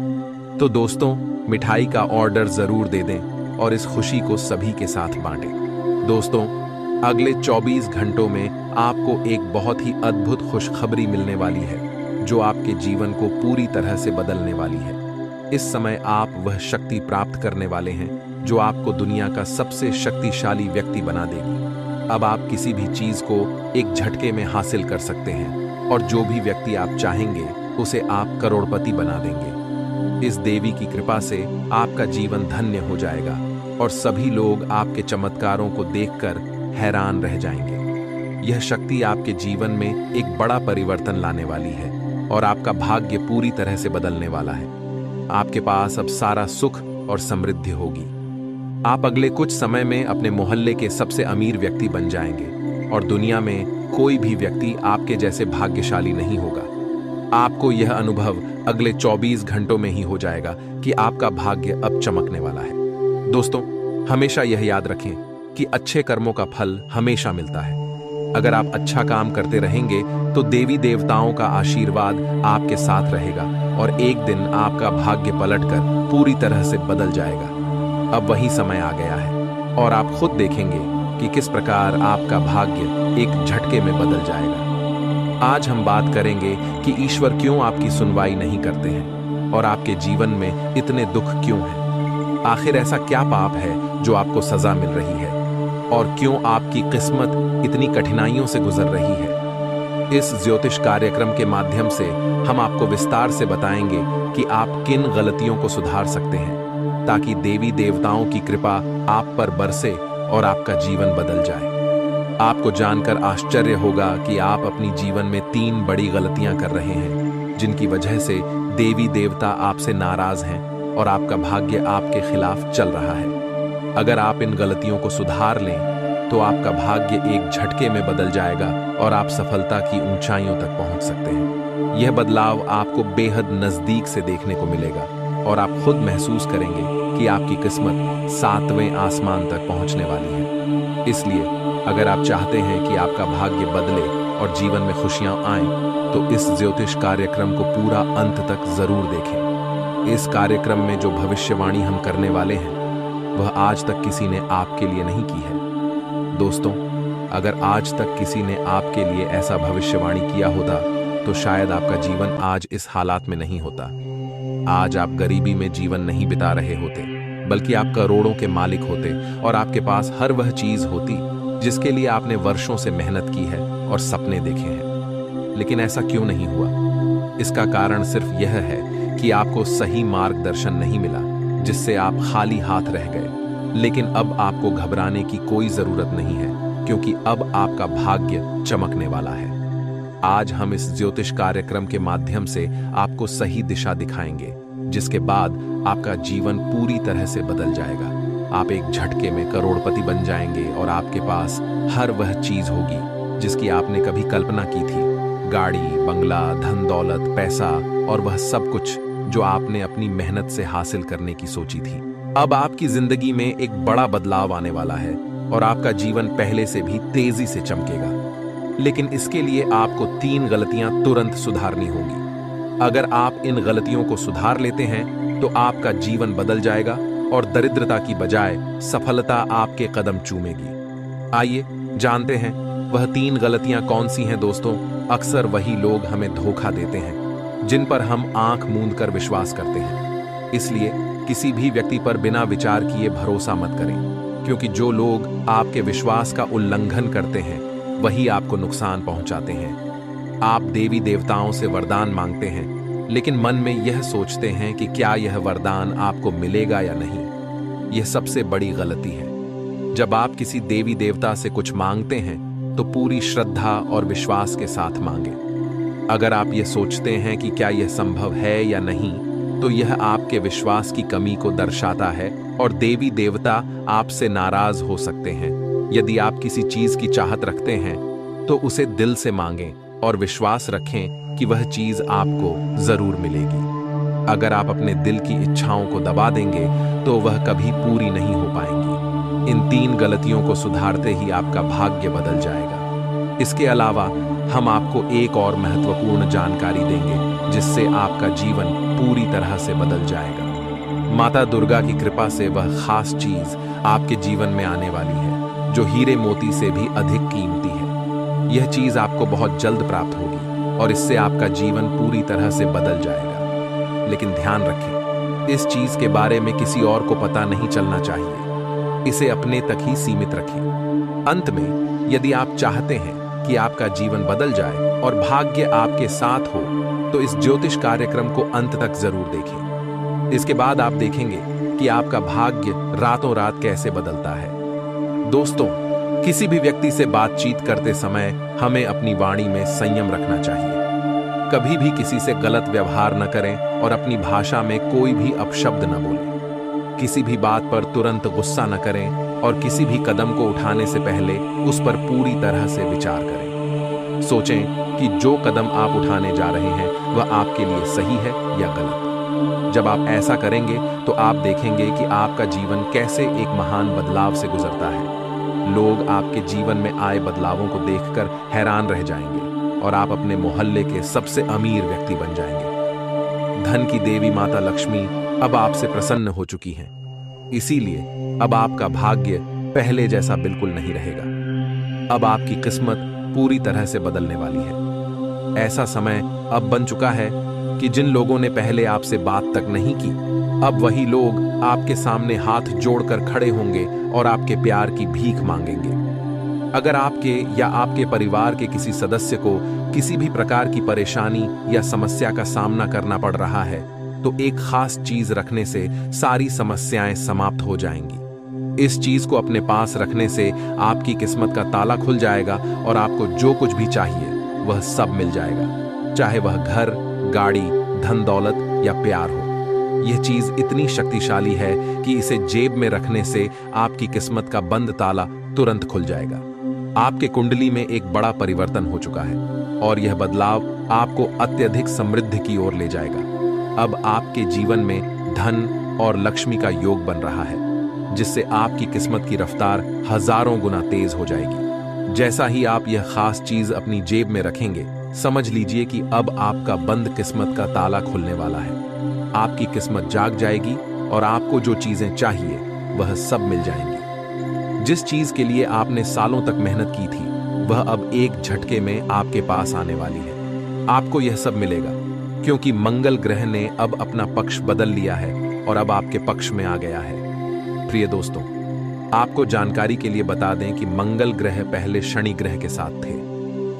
तो दोस्तों, मिठाई का ऑर्डर जरूर दे दें और इस खुशी को सभी के साथ बांटें। दोस्तों, अगले 24 घंटों में आपको एक बहुत ही अद्भुत खुशखबरी मिलने वाली है, जो आपके जीवन को पूरी तरह से बदलने वाली है। इस समय आप वह शक्ति प्राप्त करने वाले हैं जो आपको दुनिया का सबसे शक्तिशाली व्यक्ति बना देगी। अब आप किसी भी चीज को एक झटके में हासिल कर सकते हैं और जो भी व्यक्ति आप चाहेंगे उसे आप करोड़पति बना देंगे। इस देवी की कृपा से आपका जीवन धन्य हो जाएगा और सभी लोग आपके चमत्कारों को देखकर हैरान रह जाएंगे। यह शक्ति आपके जीवन में एक बड़ा परिवर्तन लाने वाली है और आपका भाग्य पूरी तरह से बदलने वाला है। आपके पास अब सारा सुख और समृद्धि होगी। आप अगले कुछ समय में अपने मोहल्ले के सबसे अमीर व्यक्ति बन जाएंगे और दुनिया में कोई भी व्यक्ति आपके जैसे भाग्यशाली नहीं होगा। आपको यह अनुभव अगले 24 घंटों में ही हो जाएगा कि आपका भाग्य अब चमकने वाला है। दोस्तों, हमेशा यह याद रखें कि अच्छे कर्मों का फल हमेशा मिलता है। अगर आप अच्छा काम करते रहेंगे तो देवी देवताओं का आशीर्वाद आपके साथ रहेगा और एक दिन आपका भाग्य पलटकर पूरी तरह से बदल जाएगा। अब वही समय आ गया है और आप खुद देखेंगे कि किस प्रकार आपका भाग्य एक झटके में बदल जाएगा। आज हम बात करेंगे कि ईश्वर क्यों आपकी सुनवाई नहीं करते हैं और आपके जीवन में इतने दुख क्यों हैं। आखिर ऐसा क्या पाप है जो आपको सजा मिल रही है और क्यों आपकी किस्मत इतनी कठिनाइयों से गुजर रही है। इस ज्योतिष कार्यक्रम के माध्यम से हम आपको विस्तार से बताएंगे कि आप किन गलतियों को सुधार सकते हैं ताकि देवी देवताओं की कृपा आप पर बरसे और आपका जीवन बदल जाए। आपको जानकर आश्चर्य होगा कि आप अपनी जीवन में 3 बड़ी गलतियां कर रहे हैं, जिनकी वजह से देवी देवता आपसे नाराज हैं और आपका भाग्य आपके खिलाफ चल रहा है। अगर आप इन गलतियों को सुधार लें तो आपका भाग्य एक झटके में बदल जाएगा और आप सफलता की ऊंचाइयों तक पहुंच सकते हैं। यह बदलाव आपको बेहद नजदीक से देखने को मिलेगा और आप खुद महसूस करेंगे कि आपकी किस्मत 7वें आसमान तक पहुंचने वाली है। इसलिए अगर आप चाहते हैं कि आपका भाग्य बदले और जीवन में खुशियां आएं, तो इस ज्योतिष कार्यक्रम को पूरा अंत तक जरूर देखें। इस कार्यक्रम में जो भविष्यवाणी हम करने वाले हैं वह आज तक किसी ने आपके लिए नहीं की है। दोस्तों, अगर आज तक किसी ने आपके लिए ऐसा भविष्यवाणी किया होता तो शायद आपका जीवन आज इस हालात में नहीं होता। आज आप गरीबी में जीवन नहीं बिता रहे होते, बल्कि आप करोड़ों के मालिक होते और आपके पास हर वह चीज होती जिसके लिए आपने वर्षों से मेहनत की है और सपने देखे हैं। लेकिन ऐसा क्यों नहीं हुआ? इसका कारण सिर्फ यह है कि आपको सही मार्गदर्शन नहीं मिला, जिससे आप खाली हाथ रह गए। लेकिन अब आपको घबराने की कोई जरूरत नहीं है, क्योंकि अब आपका भाग्य चमकने वाला है। आज हम इस ज्योतिष कार्यक्रम के माध्यम से आपको सही दिशा दिखाएंगे, जिसके बाद आपका जीवन पूरी तरह से बदल जाएगा। आप एक झटके में करोड़पति बन जाएंगे और आपके पास हर वह चीज होगी जिसकी आपने कभी कल्पना की थी। गाड़ी, बंगला, धन दौलत, पैसा और वह सब कुछ जो आपने अपनी मेहनत से हासिल करने की सोची थी। अब आपकी जिंदगी में एक बड़ा बदलाव आने वाला है और आपका जीवन पहले से भी तेजी से चमकेगा। लेकिन इसके लिए आपको 3 गलतियां तुरंत सुधारनी होंगी। अगर आप इन गलतियों को सुधार लेते हैं तो आपका जीवन बदल जाएगा और दरिद्रता की बजाय सफलता आपके कदम चूमेगी। आइए जानते हैं वह 3 गलतियां कौन सी हैं। दोस्तों, अक्सर वही लोग हमें धोखा देते हैं जिन पर हम आंख मूंद कर विश्वास करते हैं। इसलिए किसी भी व्यक्ति पर बिना विचार किए भरोसा मत करें, क्योंकि जो लोग आपके विश्वास का उल्लंघन करते हैं वही आपको नुकसान पहुंचाते हैं। आप देवी देवताओं से वरदान मांगते हैं, लेकिन मन में यह सोचते हैं कि क्या यह वरदान आपको मिलेगा या नहीं। यह सबसे बड़ी गलती है। जब आप किसी देवी देवता से कुछ मांगते हैं तो पूरी श्रद्धा और विश्वास के साथ मांगें। अगर आप ये सोचते हैं कि क्या यह संभव है या नहीं, तो यह आपके विश्वास की कमी को दर्शाता है और देवी देवता आपसे नाराज हो सकते हैं। यदि आप किसी चीज की चाहत रखते हैं तो उसे दिल से मांगें और विश्वास रखें कि वह चीज आपको जरूर मिलेगी। अगर आप अपने दिल की इच्छाओं को दबा देंगे तो वह कभी पूरी नहीं हो पाएंगी। इन 3 गलतियों को सुधारते ही आपका भाग्य बदल जाएगा। इसके अलावा हम आपको एक और महत्वपूर्ण जानकारी देंगे जिससे आपका जीवन पूरी तरह से बदल जाएगा। माता दुर्गा की कृपा से वह खास चीज आपके जीवन में आने वाली है जो हीरे मोती से भी अधिक कीमती है। यह चीज आपको बहुत जल्द प्राप्त होगी और इससे आपका जीवन पूरी तरह से बदल जाएगा। लेकिन ध्यान रखें, इस चीज के बारे में किसी और को पता नहीं चलना चाहिए। इसे अपने तक ही सीमित रखें। अंत में, यदि आप चाहते हैं कि आपका जीवन बदल जाए और भाग्य आपके साथ हो, तो इस ज्योतिष कार्यक्रम को अंत तक जरूर देखें। इसके बाद आप देखेंगे कि आपका भाग्य रातों रात कैसे बदलता है। दोस्तों, किसी भी व्यक्ति से बातचीत करते समय हमें अपनी वाणी में संयम रखना चाहिए। कभी भी किसी से गलत व्यवहार न करें और अपनी भाषा में कोई भी अपशब्द न बोलें। किसी भी बात पर तुरंत गुस्सा न करें और किसी भी कदम को उठाने से पहले उस पर पूरी तरह से विचार करें। सोचें कि जो कदम आप उठाने जा रहे हैं वह आपके लिए सही है या गलत। जब आप ऐसा करेंगे तो आप देखेंगे कि आपका जीवन कैसे एक महान बदलाव से गुजरता है। लोग आपके जीवन में आए बदलावों को देखकर हैरान रह जाएंगे और आप अपने मोहल्ले के सबसे अमीर व्यक्ति बन जाएंगे। धन की देवी माता लक्ष्मी अब आपसे प्रसन्न हो चुकी हैं। इसीलिए अब आपका भाग्य पहले जैसा बिल्कुल नहीं रहेगा। अब आपकी किस्मत पूरी तरह से बदलने वाली है। ऐसा समय अब बन चुका है कि जिन लोगों ने पहले आपसे बात तक नहीं की, अब वही लोग आपके सामने हाथ जोड़कर खड़े होंगे और आपके प्यार की भीख मांगेंगे। अगर आपके या आपके परिवार के किसी सदस्य को किसी भी प्रकार की परेशानी या समस्या का सामना करना पड़ रहा है, तो एक खास चीज रखने से सारी समस्याएं समाप्त हो जाएंगी। इस चीज को अपने पास रखने से आपकी किस्मत का ताला खुल जाएगा और आपको जो कुछ भी चाहिए वह सब मिल जाएगा, चाहे वह घर, गाड़ी, धन दौलत या प्यार हो। यह चीज इतनी शक्तिशाली है कि इसे जेब में रखने से आपकी किस्मत का बंद ताला तुरंत खुल जाएगा। आपके कुंडली में एक बड़ा परिवर्तन हो चुका है और यह बदलाव आपको अत्यधिक समृद्धि की ओर ले जाएगा। अब आपके जीवन में धन और लक्ष्मी का योग बन रहा है, जिससे आपकी किस्मत की रफ्तार हजारों गुना तेज हो जाएगी। जैसा ही आप यह खास चीज अपनी जेब में रखेंगे, समझ लीजिए कि अब आपका बंद किस्मत का ताला खुलने वाला है। आपकी किस्मत जाग जाएगी और आपको जो चीजें चाहिए वह सब मिल जाएंगी। जिस चीज के लिए आपने सालों तक मेहनत की थी, वह अब एक झटके में आपके पास आने वाली है। आपको यह सब मिलेगा क्योंकि मंगल ग्रह ने अब अपना पक्ष बदल लिया है और अब आपके पक्ष में आ गया है। प्रिय दोस्तों, आपको जानकारी के लिए बता दें कि मंगल ग्रह पहले शनि ग्रह के साथ थे,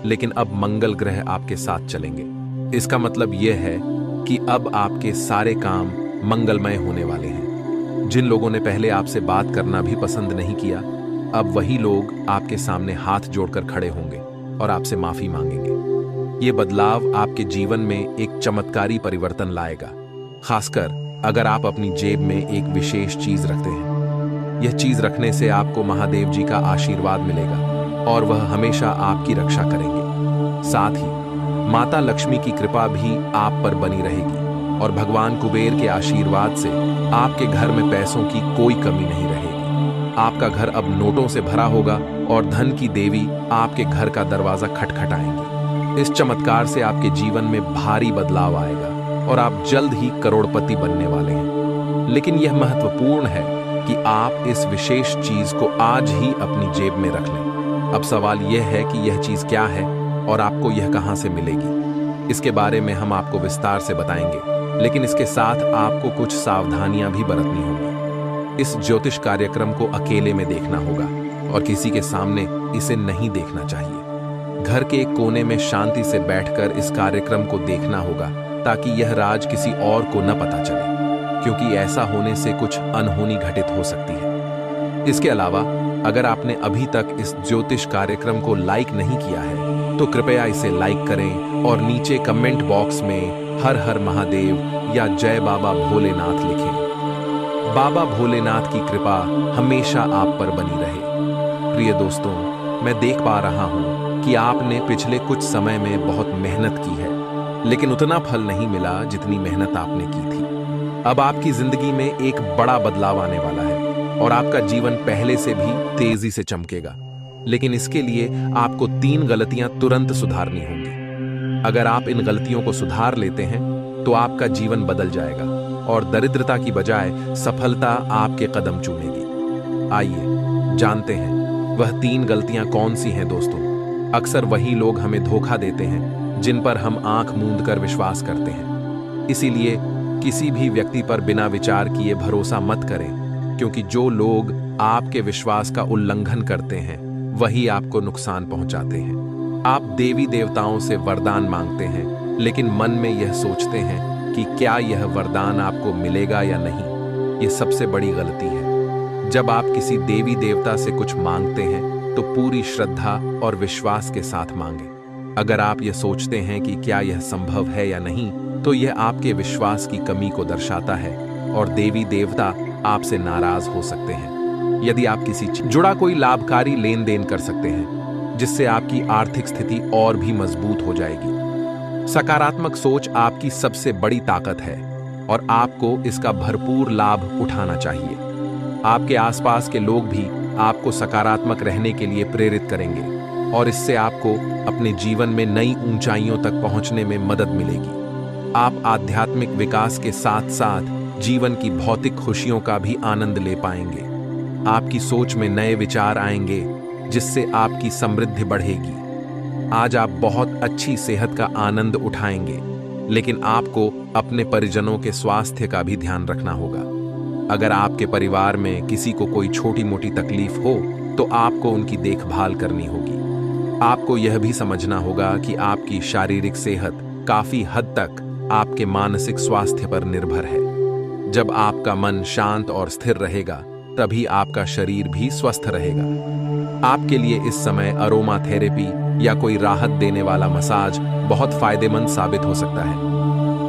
लेकिन अब मंगल ग्रह आपके साथ चलेंगे। इसका मतलब यह है कि अब आपके सारे काम मंगलमय होने वाले हैं। जिन लोगों ने पहले आपसे बात करना भी पसंद नहीं किया, अब वही लोग आपके सामने हाथ जोड़कर खड़े होंगे और आपसे माफी मांगेंगे। ये बदलाव आपके जीवन में एक चमत्कारी परिवर्तन लाएगा, खासकर अगर आप अपनी जेब में एक विशेष चीज रखते हैं। यह चीज रखने से आपको महादेव जी का आशीर्वाद मिलेगा और वह हमेशा आपकी रक्षा करेंगे। साथ ही माता लक्ष्मी की कृपा भी आप पर बनी रहेगी और भगवान कुबेर के आशीर्वाद से आपके घर में पैसों की कोई कमी नहीं रहेगी। आपका घर अब नोटों से भरा होगा और धन की देवी आपके घर का दरवाजा खटखटाएंगी। इस चमत्कार से आपके जीवन में भारी बदलाव आएगा और आप जल्द ही करोड़पति बनने वाले हैं। लेकिन यह महत्वपूर्ण है कि आप इस विशेष चीज को आज ही अपनी जेब में रख लें। अब सवाल यह है कि यह चीज क्या है और आपको यह कहां से मिलेगी। इसके बारे में हम आपको विस्तार से बताएंगे, लेकिन इसके साथ आपको कुछ सावधानियां भी बरतनी होंगी। इस ज्योतिष कार्यक्रम को अकेले में देखना होगा और किसी के सामने इसे नहीं देखना चाहिए। घर के एक कोने में शांति से बैठकर इस कार्यक्रम को देखना होगा, ताकि यह राज किसी और को न पता चले, क्योंकि ऐसा होने से कुछ अनहोनी घटित हो सकती है। इसके अलावा अगर आपने अभी तक इस ज्योतिष कार्यक्रम को लाइक नहीं किया है, तो कृपया इसे लाइक करें और नीचे कमेंट बॉक्स में हर हर महादेव या जय बाबा भोलेनाथ लिखें। बाबा भोलेनाथ की कृपा हमेशा आप पर बनी रहे। प्रिय दोस्तों, मैं देख पा रहा हूं कि आपने पिछले कुछ समय में बहुत मेहनत की है, लेकिन उतना फल नहीं मिला जितनी मेहनत आपने की थी। अब आपकी जिंदगी में एक बड़ा बदलाव आने वाला है और आपका जीवन पहले से भी तेजी से चमकेगा। लेकिन इसके लिए आपको 3 गलतियां तुरंत सुधारनी होंगी। अगर आप इन गलतियों को सुधार लेते हैं तो आपका जीवन बदल जाएगा और दरिद्रता की बजाय सफलता आपके कदम चूमेगी। आइए जानते हैं वह 3 गलतियां कौन सी हैं दोस्तों। अक्सर वही लोग हमें धोखा देते हैं जिन पर हम आंख मूंद कर विश्वास करते हैं। इसीलिए किसी भी व्यक्ति पर बिना विचार किए भरोसा मत करें, क्योंकि जो लोग आपके विश्वास का उल्लंघन करते हैं वही आपको नुकसान पहुंचाते हैं। आप देवी देवताओं से वरदान मांगते हैं, लेकिन मन में यह सोचते हैं कि क्या यह वरदान आपको मिलेगा या नहीं। यह सबसे बड़ी गलती है। जब आप किसी देवी देवता से कुछ मांगते हैं तो पूरी श्रद्धा और विश्वास के साथ मांगें। अगर आप यह सोचते हैं कि क्या यह संभव है या नहीं, तो यह आपके विश्वास की कमी को दर्शाता है और देवी देवता आपसे नाराज हो सकते हैं। यदि आप किसी जुड़ा कोई लाभकारी लेन देन कर सकते हैं, जिससे आपकी आर्थिक स्थिति और भी मजबूत हो जाएगी। सकारात्मक सोच आपकी सबसे बड़ी ताकत है और आपको इसका भरपूर लाभ उठाना चाहिए। आपके आसपास के लोग भी आपको सकारात्मक रहने के लिए प्रेरित करेंगे और इससे आपको अपने जीवन में नई ऊंचाइयों तक पहुंचने में मदद मिलेगी। आप आध्यात्मिक विकास के साथ साथ जीवन की भौतिक खुशियों का भी आनंद ले पाएंगे। आपकी सोच में नए विचार आएंगे, जिससे आपकी समृद्धि बढ़ेगी। आज आप बहुत अच्छी सेहत का आनंद उठाएंगे, लेकिन आपको अपने परिजनों के स्वास्थ्य का भी ध्यान रखना होगा। अगर आपके परिवार में किसी को कोई छोटी मोटी तकलीफ हो, तो आपको उनकी देखभाल करनी होगी। आपको यह भी समझना होगा कि आपकी शारीरिक सेहत काफी हद तक आपके मानसिक स्वास्थ्य पर निर्भर है। जब आपका मन शांत और स्थिर रहेगा, तभी आपका शरीर भी स्वस्थ रहेगा। आपके लिए इस समय अरोमा थेरेपी या कोई राहत देने वाला मसाज बहुत फायदेमंद साबित हो सकता है।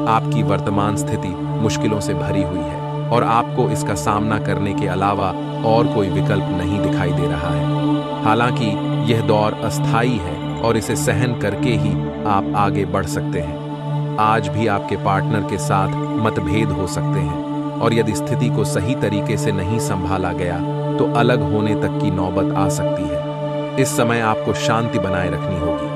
आपकी वर्तमान स्थिति मुश्किलों से भरी हुई है और आपको इसका सामना करने के अलावा और कोई विकल्प नहीं दिखाई दे रहा है। हालांकि यह दौर अस्थायी है और इसे सहन करके ही आप आगे बढ़ सकते हैं। आज भी आपके पार्टनर के साथ मतभेद हो सकते हैं और यदि स्थिति को सही तरीके से नहीं संभाला गया तो अलग होने तक की नौबत आ सकती है। इस समय आपको शांति बनाए रखनी होगी,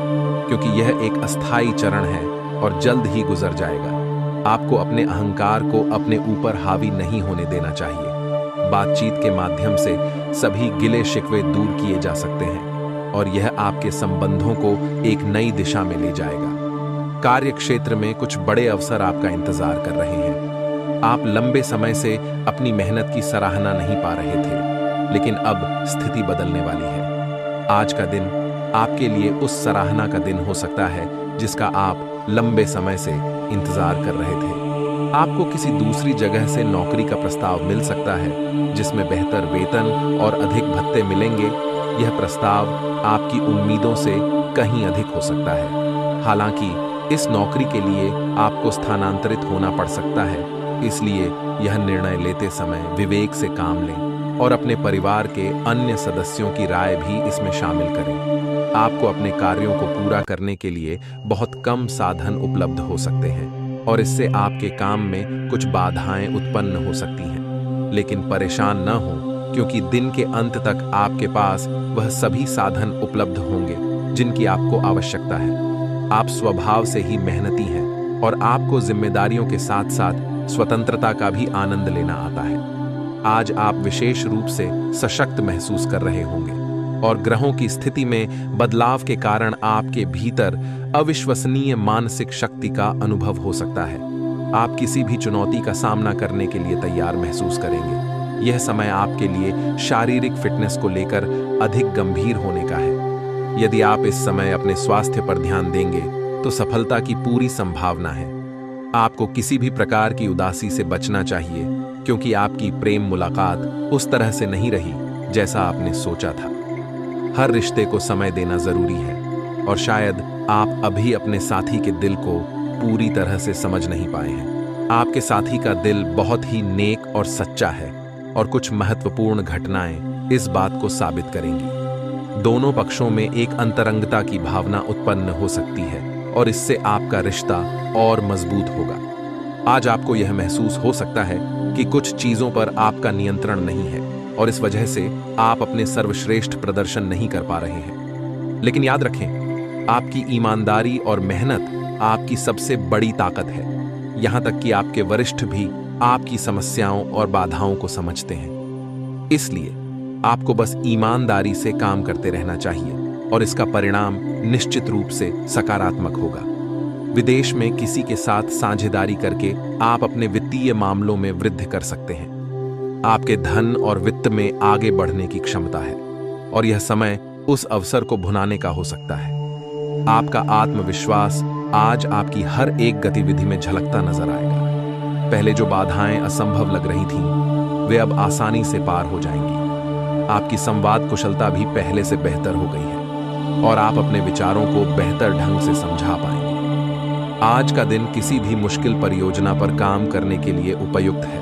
क्योंकि यह एक अस्थायी चरण है और जल्द ही गुजर जाएगा। आपको अपने अहंकार को अपने ऊपर हावी नहीं होने देना चाहिए। बातचीत के माध्यम से सभी गिले शिकवे दूर किए जा सकते हैं और यह आपके संबंधों को एक नई दिशा में ले जाएगा। कार्य क्षेत्र में कुछ बड़े अवसर आपका इंतजार कर रहे हैं। आप लंबे समय से अपनी मेहनत की सराहना नहीं पा रहे थे, लेकिन अब स्थिति बदलने वाली है। आज का दिन आपके लिए उस सराहना का दिन हो सकता है जिसका आप लंबे समय से इंतजार कर रहे थे। आपको किसी दूसरी जगह से नौकरी का प्रस्ताव मिल सकता है, जिसमें बेहतर वेतन और अधिक भत्ते मिलेंगे। यह प्रस्ताव आपकी उम्मीदों से कहीं अधिक हो सकता है। हालांकि इस नौकरी के लिए आपको स्थानांतरित होना पड़ सकता है, इसलिए यह निर्णय लेते समय विवेक से काम लें और अपने परिवार के अन्य सदस्यों की राय भी इसमें शामिल करें। आपको अपने कार्यों को पूरा करने के लिए बहुत कम साधन उपलब्ध हो सकते हैं और इससे आपके काम में कुछ बाधाएं उत्पन्न हो सकती हैं। लेकिन परेशान न हो, क्योंकि दिन के अंत तक आपके पास वह सभी साधन उपलब्ध होंगे जिनकी आपको आवश्यकता है। आप स्वभाव से ही मेहनती हैं और आपको जिम्मेदारियों के साथ साथ स्वतंत्रता का भी आनंद लेना आता है। आज आप विशेष रूप से सशक्त महसूस कर रहे होंगे और ग्रहों की स्थिति में बदलाव के कारण आपके भीतर अविश्वसनीय मानसिक शक्ति का अनुभव हो सकता है। आप किसी भी चुनौती का सामना करने के लिए तैयार महसूस करेंगे। यह समय आपके लिए शारीरिक फिटनेस को लेकर अधिक गंभीर होने का है। यदि आप इस समय अपने स्वास्थ्य पर ध्यान देंगे तो सफलता की पूरी संभावना है। आपको किसी भी प्रकार की उदासी से बचना चाहिए, क्योंकि आपकी प्रेम मुलाकात उस तरह से नहीं रही जैसा आपने सोचा था। हर रिश्ते को समय देना जरूरी है, और शायद आप अभी अपने साथी के दिल को पूरी तरह से समझ नहीं पाए हैं। आपके साथी का दिल बहुत ही नेक और सच्चा है, और कुछ महत्वपूर्ण घटनाएं इस बात को साबित करेंगी। दोनों पक्षों में एक अंतरंगता की भावना उत्पन्न हो सकती है, और इससे आपका रिश्ता और मजबूत होगा। आज आपको यह महसूस हो सकता है कि कुछ चीजों पर आपका नियंत्रण नहीं है, और इस वजह से आप अपने सर्वश्रेष्ठ प्रदर्शन नहीं कर पा रहे हैं। लेकिन याद रखें, आपकी ईमानदारी और मेहनत आपकी सबसे बड़ी ताकत है। यहां तक कि आपके वरिष्ठ भी आपकी समस्याओं और बाधाओं को समझते हैं। इसलिए आपको बस ईमानदारी से काम करते रहना चाहिए, और इसका परिणाम निश्चित रूप से सकारात्मक होगा। विदेश में किसी के साथ साझेदारी करके आप अपने वित्तीय मामलों में वृद्धि कर सकते हैं। आपके धन और वित्त में आगे बढ़ने की क्षमता है, और यह समय उस अवसर को भुनाने का हो सकता है। आपका आत्मविश्वास आज आपकी हर एक गतिविधि में झलकता नजर आएगा। पहले जो बाधाएं असंभव लग रही थीं, वे अब आसानी से पार हो जाएंगी। आपकी संवाद कुशलता भी पहले से बेहतर हो गई है, और आप अपने विचारों को बेहतर ढंग से समझा पाएंगे। आज का दिन किसी भी मुश्किल परियोजना पर काम करने के लिए उपयुक्त है,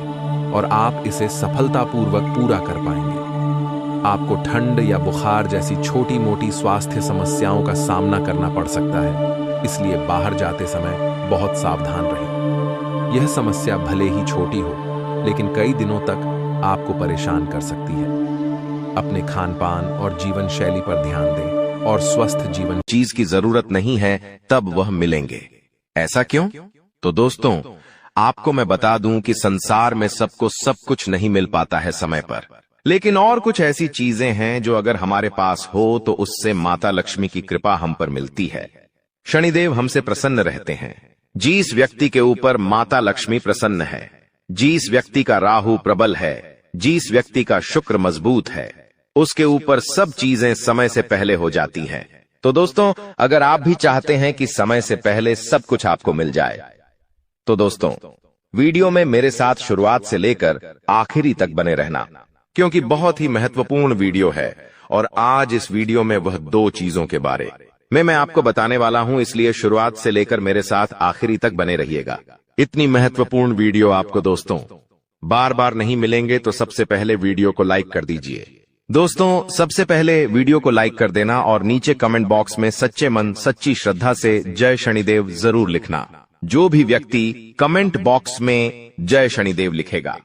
और आप इसे सफलतापूर्वक पूरा कर पाएंगे। आपको ठंड या बुखार जैसी छोटी मोटी स्वास्थ्य समस्याओं का सामना करना पड़ सकता है, इसलिए बाहर जाते समय बहुत सावधान रहें। यह समस्या भले ही छोटी हो, लेकिन कई दिनों तक आपको परेशान कर सकती है। अपने खान पान और जीवन शैली पर ध्यान दें, और स्वस्थ जीवन चीज की जरूरत नहीं है तब वह मिलेंगे। ऐसा क्यों? तो दोस्तों, आपको मैं बता दूं कि संसार में सबको सब कुछ नहीं मिल पाता है समय पर, लेकिन और कुछ ऐसी चीजें हैं जो अगर हमारे पास हो तो उससे माता लक्ष्मी की कृपा हम पर मिलती है। शनिदेव हमसे प्रसन्न रहते हैं। जिस व्यक्ति के ऊपर माता लक्ष्मी प्रसन्न है, जिस व्यक्ति का राहु प्रबल है, जिस व्यक्ति का शुक्र मजबूत है, उसके ऊपर सब चीजें समय से पहले हो जाती हैं। तो दोस्तों, अगर आप भी चाहते हैं कि समय से पहले सब कुछ आपको मिल जाए, तो दोस्तों वीडियो में मेरे साथ शुरुआत से लेकर आखिरी तक बने रहना, क्योंकि बहुत ही महत्वपूर्ण वीडियो है। और आज इस वीडियो में वह दो चीजों के बारे में मैं आपको बताने वाला हूं, इसलिए शुरुआत से लेकर मेरे साथ आखिरी तक बने रहिएगा। इतनी महत्वपूर्ण वीडियो आपको दोस्तों बार बार नहीं मिलेंगे, तो सबसे पहले वीडियो को लाइक कर दीजिए। दोस्तों, सबसे पहले वीडियो को लाइक कर देना, और नीचे कमेंट बॉक्स में सच्चे मन सच्ची श्रद्धा से जय शनिदेव जरूर लिखना। जो भी व्यक्ति कमेंट बॉक्स में जय शनिदेव लिखेगा,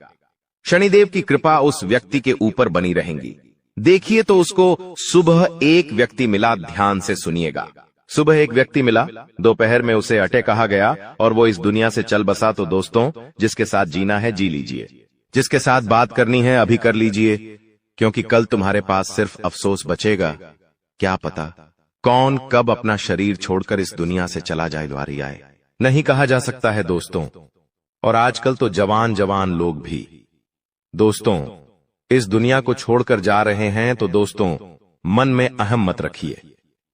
शनिदेव की कृपा उस व्यक्ति के ऊपर बनी रहेगी। देखिए, तो उसको सुबह एक व्यक्ति मिला, ध्यान से सुनिएगा। सुबह एक व्यक्ति मिला, दोपहर में उसे अटे कहा गया, और वो इस दुनिया से चल बसा। तो दोस्तों, जिसके साथ जीना है जी लीजिए, जिसके साथ बात करनी है अभी कर लीजिए, क्योंकि कल तुम्हारे पास सिर्फ अफसोस बचेगा। क्या पता कौन कब अपना शरीर छोड़कर इस दुनिया से चला जाए, वारी आए, नहीं कहा जा सकता है दोस्तों। और आजकल तो जवान जवान लोग भी दोस्तों इस दुनिया को छोड़कर जा रहे हैं। तो दोस्तों, मन में अहम मत रखिए।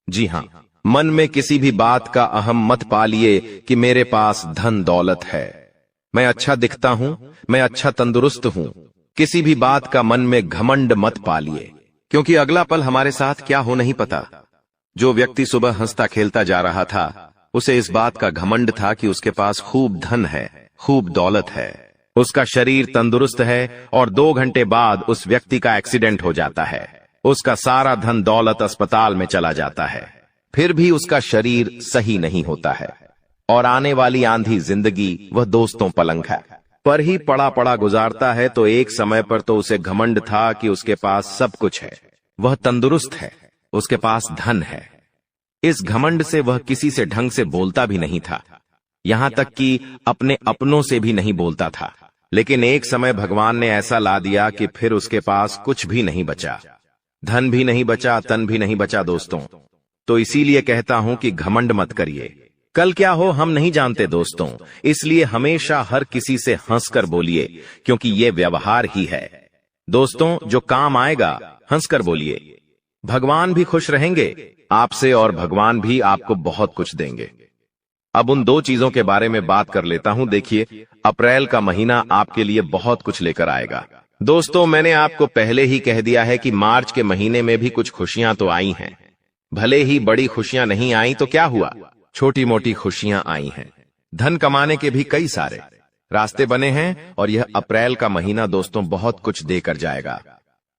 जी हां, मन में किसी भी बात का अहम मत पालिए कि मेरे पास धन दौलत है, मैं अच्छा दिखता हूं, मैं अच्छा तंदुरुस्त हूं। किसी भी बात का मन में घमंड मत पालिए, क्योंकि अगला पल हमारे साथ क्या हो नहीं पता। जो व्यक्ति सुबह हंसता खेलता जा रहा था, उसे इस बात का घमंड था कि उसके पास खूब धन है, खूब दौलत है, उसका शरीर तंदुरुस्त है, और 2 घंटे बाद उस व्यक्ति का एक्सीडेंट हो जाता है। उसका सारा धन दौलत अस्पताल में चला जाता है, फिर भी उसका शरीर सही नहीं होता है। और आने वाली आंधी जिंदगी वह दोस्तों पलंग पर ही पड़ा पड़ा गुजारता है। तो एक समय पर तो उसे घमंड था कि उसके पास सब कुछ है, वह तंदुरुस्त है, उसके पास धन है। इस घमंड से वह किसी से ढंग से बोलता भी नहीं था, यहां तक कि अपने अपनों से भी नहीं बोलता था। लेकिन एक समय भगवान ने ऐसा ला दिया कि फिर उसके पास कुछ भी नहीं बचा, धन भी नहीं बचा, तन भी नहीं बचा दोस्तों। तो इसीलिए कहता हूं कि घमंड मत करिए। कल क्या हो हम नहीं जानते दोस्तों, इसलिए हमेशा हर किसी से हंसकर बोलिए, क्योंकि ये व्यवहार ही है दोस्तों। जो काम आएगा हंसकर बोलिए, भगवान भी खुश रहेंगे आपसे और भगवान भी आपको बहुत कुछ देंगे। अब उन दो चीजों के बारे में बात कर लेता हूं। देखिए, अप्रैल का महीना आपके लिए बहुत कुछ लेकर आएगा। दोस्तों, मैंने आपको पहले ही कह दिया है कि मार्च के महीने में भी कुछ खुशियां तो आई हैं। भले ही बड़ी खुशियां नहीं आई तो क्या हुआ, छोटी मोटी खुशियां आई हैं। धन कमाने के भी कई सारे रास्ते बने हैं और यह अप्रैल का महीना दोस्तों बहुत कुछ देकर जाएगा।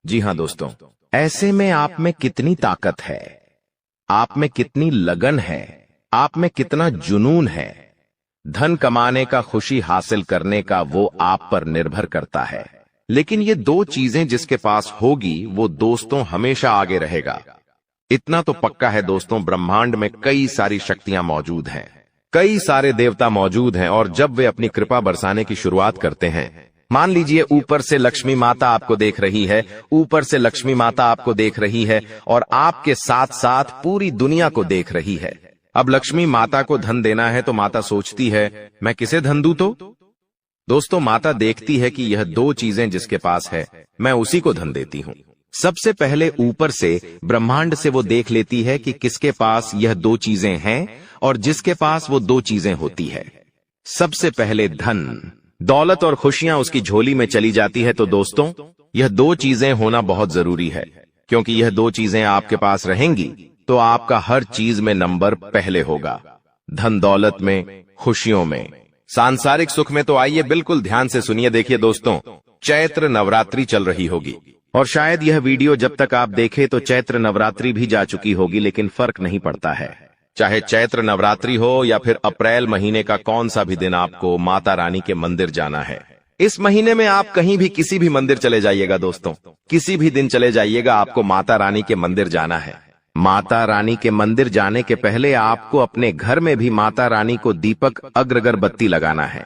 जी हां दोस्तों, ऐसे में आप में कितनी ताकत है, आप में कितनी लगन है, आप में कितना जुनून है, धन कमाने का, खुशी हासिल करने का, वो आप पर निर्भर करता है। लेकिन ये दो चीजें जिसके पास होगी वो दोस्तों हमेशा आगे रहेगा। इतना तो पक्का है दोस्तों, ब्रह्मांड में कई सारी शक्तियां मौजूद हैं, कई सारे देवता मौजूद हैं और जब वे अपनी कृपा बरसाने की शुरुआत करते हैं, मान लीजिए ऊपर से लक्ष्मी माता आपको देख रही है, ऊपर से लक्ष्मी माता आपको देख रही है और आपके साथ साथ पूरी दुनिया को देख रही है। अब लक्ष्मी माता को धन देना है तो माता सोचती है मैं किसे धन दूं? तो दोस्तों, माता देखती है कि यह दो चीजें जिसके पास है मैं उसी को धन देती हूं। सबसे पहले ऊपर से ब्रह्मांड से वो देख लेती है कि किसके पास यह दो चीजें हैं और जिसके पास वो दो चीजें होती है। सबसे पहले धन, दौलत और खुशियां उसकी झोली में चली जाती है। तो दोस्तों, यह दो चीजें होना बहुत जरूरी है, क्योंकि यह दो चीजें आपके पास रहेंगी तो आपका हर चीज में नंबर पहले होगा। धन दौलत में, खुशियों में, सांसारिक सुख में। तो आइए बिल्कुल ध्यान से सुनिए। देखिए दोस्तों, चैत्र नवरात्रि चल रही होगी और शायद यह वीडियो जब तक आप देखें तो चैत्र नवरात्रि भी जा चुकी होगी, लेकिन फर्क नहीं पड़ता है। चाहे चैत्र नवरात्रि हो या फिर अप्रैल महीने का कौन सा भी दिन आपको माता रानी के मंदिर जाना है। इस महीने में आप कहीं भी किसी भी मंदिर चले जाइएगा दोस्तों, किसी भी दिन चले जाइएगा, आपको माता रानी के मंदिर जाना है। माता रानी के मंदिर जाने के पहले आपको अपने घर में भी माता रानी को दीपक, अगरबत्ती लगाना है।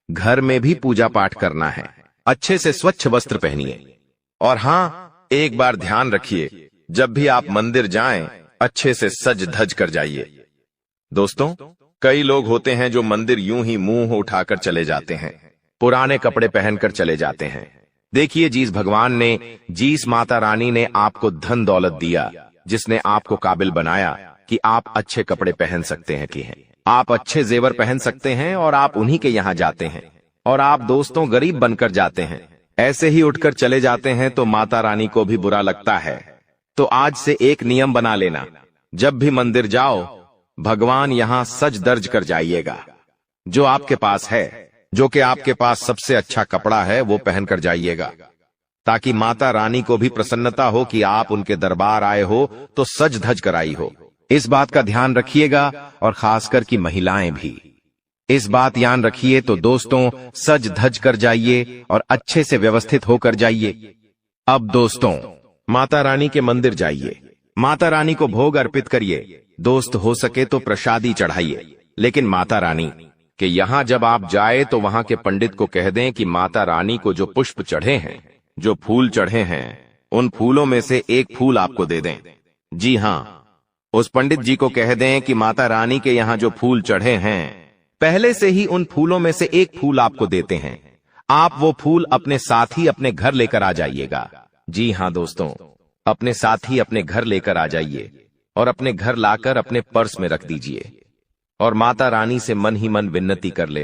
घर में भी पूजा पाठ करना है। अच्छे से स्वच्छ वस्त्र पहनिए और हां, एक बार ध्यान रखिए, जब भी आप मंदिर जाएं अच्छे से सज धज कर जाइए। दोस्तों, कई लोग होते हैं जो मंदिर यूं ही मुंह उठाकर चले जाते हैं, पुराने कपड़े पहनकर चले जाते हैं। देखिए, जिस भगवान ने, जिस माता रानी ने आपको धन दौलत दिया, जिसने आपको काबिल बनाया कि आप अच्छे कपड़े पहन सकते हैं, कि हैं आप अच्छे जेवर पहन सकते हैं और आप उन्हीं के यहां जाते हैं और आप दोस्तों गरीब बनकर जाते हैं, ऐसे ही उठकर चले जाते हैं, तो माता रानी को भी बुरा लगता है। तो आज से एक नियम बना लेना, जब भी मंदिर जाओ भगवान यहां सज दर्ज कर जाइएगा। जो आपके पास है, जो कि आपके पास सबसे अच्छा कपड़ा है, वो पहनकर जाइएगा, ताकि माता रानी को भी प्रसन्नता हो कि आप उनके दरबार आए हो तो सज धज कर आई हो। इस बात का ध्यान रखिएगा और खासकर की महिलाएं भी इस बात याद रखिए। तो दोस्तों, सज धज कर जाइए और अच्छे से व्यवस्थित होकर जाइए। अब दोस्तों, माता रानी के मंदिर जाइए, माता रानी को भोग अर्पित करिए। दोस्त, हो सके तो प्रसादी चढ़ाइए, लेकिन माता रानी के यहां जब आप जाए तो वहां के पंडित को कह दें कि माता रानी को जो पुष्प चढ़े हैं, जो फूल चढ़े हैं, उन फूलों में से एक फूल आपको दे दें। जी हां, उस पंडित जी को कह दें कि माता रानी के यहां जो फूल चढ़े हैं, पहले से ही उन फूलों में से एक फूल आपको देते हैं। आप वो फूल अपने साथ ही अपने घर लेकर आ जाइएगा। जी हां दोस्तों, अपने साथ ही अपने घर लेकर आ जाइए और अपने घर लाकर अपने पर्स में रख दीजिए और माता रानी से मन ही मन विनती कर ले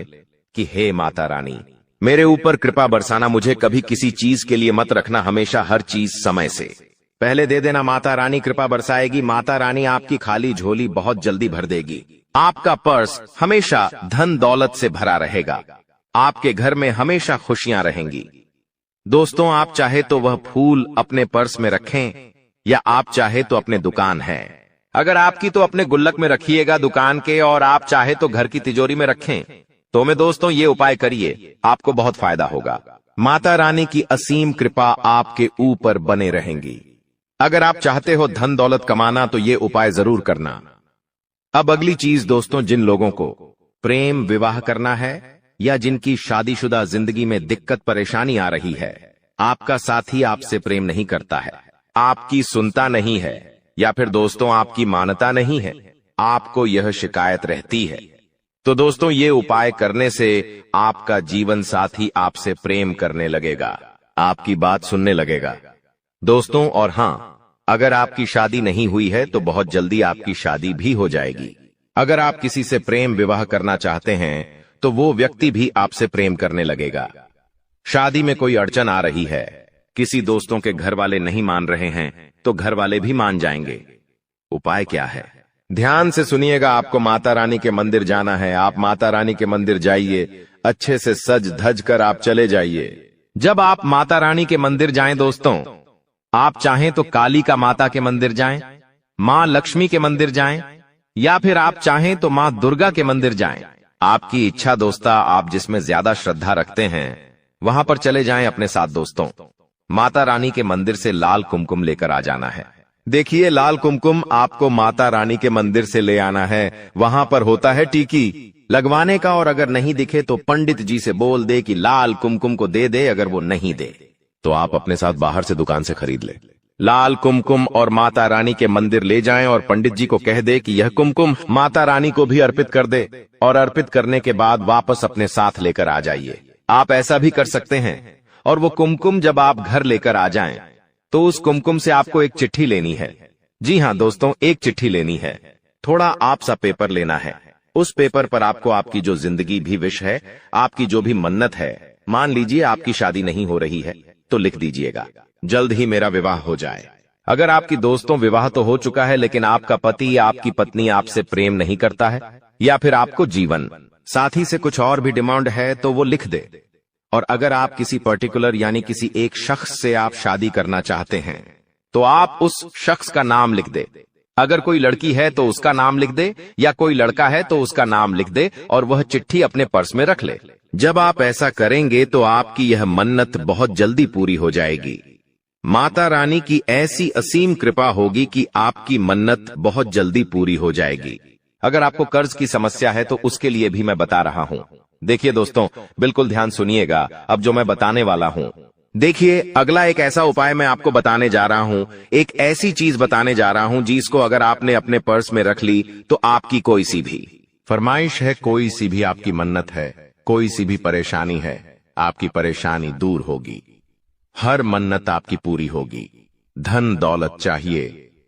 कि हे माता रानी, मेरे ऊपर कृपा बरसाना, मुझे कभी किसी चीज के लिए मत रखना, हमेशा हर चीज समय से पहले दे देना। माता रानी कृपा बरसाएगी, माता रानी आपकी खाली झोली बहुत जल्दी भर देगी। आपका पर्स हमेशा धन दौलत से भरा रहेगा, आपके घर में हमेशा खुशियां रहेंगी। दोस्तों, आप चाहे तो वह फूल अपने पर्स में रखें या आप चाहे तो अपने दुकान है, अगर आपकी तो अपने गुल्लक में रखिएगा दुकान के, और आप चाहे तो घर की तिजोरी में रखें। तो मैं दोस्तों ये उपाय करिए, आपको बहुत फायदा होगा। माता रानी की असीम कृपा आपके ऊपर बने रहेंगी। अगर आप चाहते हो धन दौलत कमाना तो ये उपाय जरूर करना। अब अगली चीज दोस्तों, जिन लोगों को प्रेम विवाह करना है या जिनकी शादीशुदा जिंदगी में दिक्कत परेशानी आ रही है, आपका साथी आपसे प्रेम नहीं करता है, आपकी सुनता नहीं है, या फिर दोस्तों आपकी मानता नहीं है, आपको यह शिकायत रहती है, तो दोस्तों ये उपाय करने से आपका जीवन साथी आपसे प्रेम करने लगेगा, आपकी बात सुनने लगेगा। दोस्तों, और हां, अगर आपकी शादी नहीं हुई है तो बहुत जल्दी आपकी शादी भी हो जाएगी। अगर आप किसी से प्रेम विवाह करना चाहते हैं तो वो व्यक्ति भी आपसे प्रेम करने लगेगा। शादी में कोई अड़चन आ रही है, किसी दोस्तों के घर वाले नहीं मान रहे हैं तो घर वाले भी मान जाएंगे। उपाय क्या है? ध्यान से सुनिएगा। आपको माता रानी के मंदिर जाना है। आप माता रानी के मंदिर जाइए, अच्छे से सज धज कर आप चले जाइए। जब आप माता रानी के मंदिर जाएं दोस्तों, आप चाहें तो काली का माता के मंदिर जाएं, मां लक्ष्मी के मंदिर जाएं, या फिर आप चाहें तो मां दुर्गा के मंदिर जाएं। आपकी इच्छा दोस्ता, आप जिसमें ज्यादा श्रद्धा रखते हैं वहां पर चले जाएं अपने साथ दोस्तों। माता रानी के मंदिर से लाल कुमकुम लेकर आ जाना है। देखिए, लाल कुमकुम आपको माता रानी के मंदिर से ले आना है। वहां पर होता है टीकी लगवाने का, और अगर नहीं दिखे तो पंडित जी से बोल दे कि लाल कुमकुम को दे दे। अगर वो नहीं दे तो आप अपने साथ बाहर से दुकान से खरीद ले। लाल कुमकुम और माता रानी के मंदिर ले जाएं और पंडित जी को कह दे कि यह कुमकुम माता रानी को भी अर्पित कर दे, और अर्पित करने के बाद वापस अपने साथ लेकर आ जाइए। आप ऐसा भी कर सकते हैं। और वो कुमकुम जब आप घर लेकर आ जाएं तो उस कुमकुम से आपको एक चिट्ठी लेनी है। जी हां दोस्तों, एक चिट्ठी लेनी है। थोड़ा आप सा पेपर लेना है। उस पेपर पर आपको आपकी जो जिंदगी भी विश है, आपकी जो भी मन्नत है, मान लीजिए आपकी शादी नहीं हो रही है तो लिख दीजिएगा, जल्द ही मेरा विवाह हो जाए। अगर आपकी दोस्तों विवाह तो हो चुका है लेकिन आपका पति या आपकी पत्नी आपसे प्रेम नहीं करता है, या फिर आपको जीवन साथी से कुछ और भी डिमांड है तो वो लिख दे। और अगर आप किसी पर्टिकुलर यानी किसी एक शख्स से आप शादी करना चाहते हैं तो आप उस शख्स का नाम लिख दे। अगर कोई लड़की है तो उसका नाम लिख दे, या कोई लड़का है तो उसका नाम लिख दे, और वह चिट्ठी अपने पर्स में रख ले। जब आप ऐसा करेंगे तो आपकी यह मन्नत बहुत जल्दी पूरी हो जाएगी। माता रानी की ऐसी असीम कृपा होगी कि आपकी मन्नत बहुत जल्दी पूरी हो जाएगी। अगर आपको कर्ज की समस्या है तो उसके लिए भी मैं बता रहा हूं। देखिए दोस्तों, बिल्कुल ध्यान सुनिएगा अब जो मैं बताने वाला हूं। देखिए, अगला एक ऐसा उपाय मैं आपको बताने जा रहा हूं, एक ऐसी चीज बताने जा रहा हूं जिसको अगर आपने अपने पर्स में रख ली तो आपकी कोई सी भी फरमाइश है, कोई सी भी आपकी मन्नत है, कोई सी भी परेशानी है, आपकी परेशानी दूर होगी। हर मन्नत आपकी पूरी होगी। धन दौलत चाहिए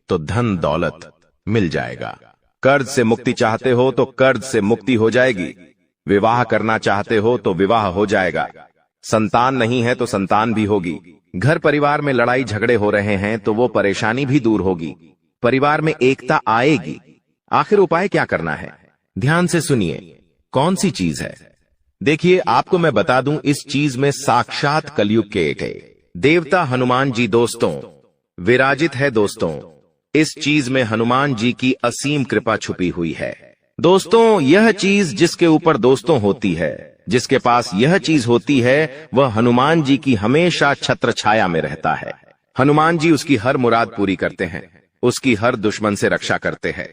तो धन दौलत मिल जाएगा। कर्ज से मुक्ति चाहते हो तो कर्ज से मुक्ति हो जाएगी। विवाह करना चाहते हो तो विवाह हो जाएगा। संतान नहीं है तो संतान भी होगी। घर परिवार में लड़ाई झगड़े हो रहे हैं तो वो परेशानी भी दूर होगी। परिवार में एकता आएगी। आखिर उपाय क्या करना है? ध्यान से सुनिए, कौन सी चीज है? देखिए, आपको मैं बता दूं, इस चीज में साक्षात कलयुग के एक देवता हनुमान जी दोस्तों विराजित है। दोस्तों, इस चीज में हनुमान जी की असीम कृपा छुपी हुई है। दोस्तों, यह चीज जिसके ऊपर दोस्तों होती है, जिसके पास यह चीज होती है, वह हनुमान जी की हमेशा छत्र छाया में रहता है। हनुमान जी उसकी हर मुराद पूरी करते हैं, उसकी हर दुश्मन से रक्षा करते हैं।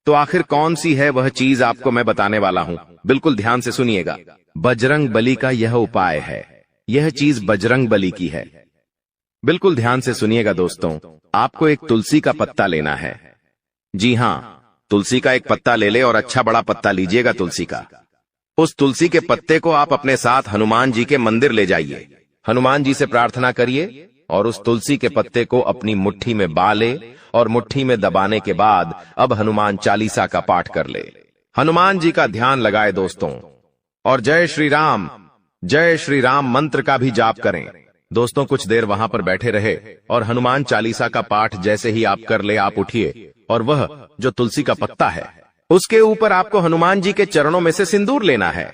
तो आखिर कौन सी है वह चीज, आपको मैं बताने वाला हूं। बिल्कुल ध्यान से सुनिएगा। बजरंग बली का यह उपाय है। यह चीज बजरंग बली की है। बिल्कुल ध्यान से सुनिएगा दोस्तों। आपको एक तुलसी का पत्ता लेना है। जी हां, तुलसी का एक पत्ता ले ले, और अच्छा बड़ा पत्ता लीजिएगा तुलसी का। उस तुलसी के पत्ते को आप अपने साथ हनुमान जी के मंदिर ले जाइए। हनुमान जी से प्रार्थना करिए और उस तुलसी के पत्ते को अपनी मुट्ठी में बाले, और मुट्ठी में दबाने के बाद अब हनुमान चालीसा का पाठ कर ले। हनुमान जी का ध्यान लगाए दोस्तों, और जय श्री राम मंत्र का भी जाप करें। दोस्तों, कुछ देर वहां पर बैठे रहे और हनुमान चालीसा का पाठ जैसे ही आप कर ले, आप उठिए और वह जो तुलसी का पत्ता है उसके ऊपर आपको हनुमान जी के चरणों में से सिंदूर लेना है।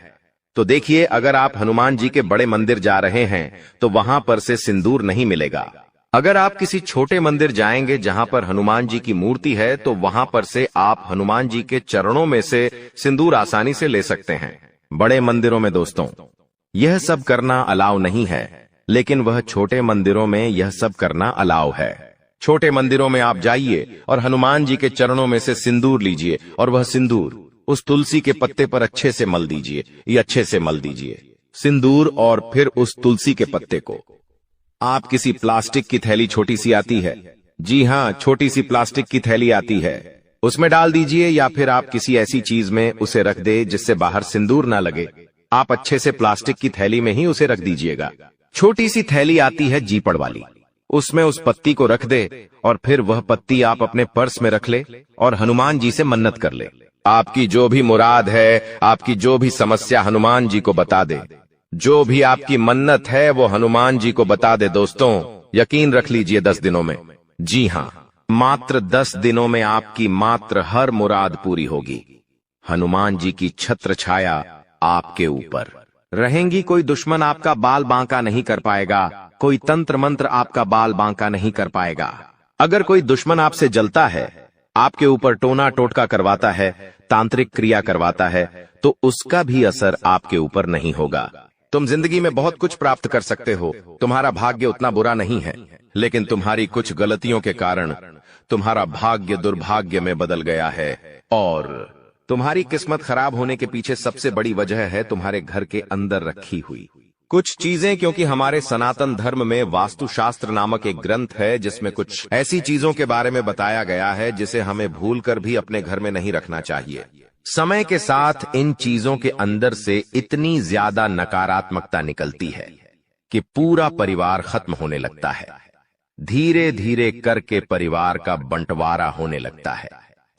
तो देखिए, अगर आप हनुमान जी के बड़े मंदिर जा रहे हैं तो वहां पर से सिंदूर नहीं मिलेगा। अगर आप किसी छोटे मंदिर जाएंगे जहां पर हनुमान जी की मूर्ति है तो वहां पर से आप हनुमान जी के चरणों में से सिंदूर आसानी से ले सकते हैं। बड़े मंदिरों में दोस्तों यह सब करना अलाउ नहीं है, लेकिन वह छोटे मंदिरों में यह सब करना अलाउ है। छोटे मंदिरों में आप जाइए और हनुमान जी के चरणों में से सिंदूर लीजिए, और वह सिंदूर उस तुलसी के पत्ते पर अच्छे से मल दीजिए। ये अच्छे से मल दीजिए सिंदूर, और फिर उस तुलसी के पत्ते को आप किसी प्लास्टिक की थैली, छोटी सी आती है, जी हां, छोटी सी प्लास्टिक की थैली आती है, उसमें डाल दीजिए, या फिर आप किसी ऐसी चीज में उसे रख दे जिससे बाहर सिंदूर ना लगे। आप अच्छे से प्लास्टिक की थैली में ही उसे रख दीजिएगा। छोटी सी थैली आती है जीपड़ वाली, उसमें उस पत्ती को रख दे और फिर वह पत्ती आप अपने पर्स में रख ले और हनुमान जी से मन्नत कर ले। आपकी जो भी मुराद है, आपकी जो भी समस्या हनुमान जी को बता दे। जो भी आपकी मन्नत है वो हनुमान जी को बता दे। दोस्तों, यकीन रख लीजिए 10 दिनों में, जी हां, मात्र 10 दिनों में आपकी मात्र हर मुराद पूरी होगी। हनुमान जी की छत्र छाया आपके ऊपर रहेंगी। कोई दुश्मन आपका बाल बांका नहीं कर पाएगा, कोई तंत्र मंत्र आपका बाल बांका नहीं कर पाएगा। अगर कोई दुश्मन आपसे जलता है, आपके ऊपर टोना टोटका करवाता है, तांत्रिक क्रिया करवाता है, तो उसका भी असर आपके ऊपर नहीं होगा। तुम जिंदगी में बहुत कुछ प्राप्त कर सकते हो, तुम्हारा भाग्य उतना बुरा नहीं है, लेकिन तुम्हारी कुछ गलतियों के कारण तुम्हारा भाग्य दुर्भाग्य में बदल गया है। और तुम्हारी किस्मत खराब होने के पीछे सबसे बड़ी वजह है तुम्हारे घर के अंदर रखी हुई कुछ चीजें। क्योंकि हमारे सनातन धर्म में वास्तुशास्त्र नामक एक ग्रंथ है जिसमें कुछ ऐसी चीजों के बारे में बताया गया है जिसे हमें भूलकर भी अपने घर में नहीं रखना चाहिए। समय के साथ इन चीजों के अंदर से इतनी ज्यादा नकारात्मकता निकलती है कि पूरा परिवार खत्म होने लगता है। धीरे धीरे करके परिवार का बंटवारा होने लगता है।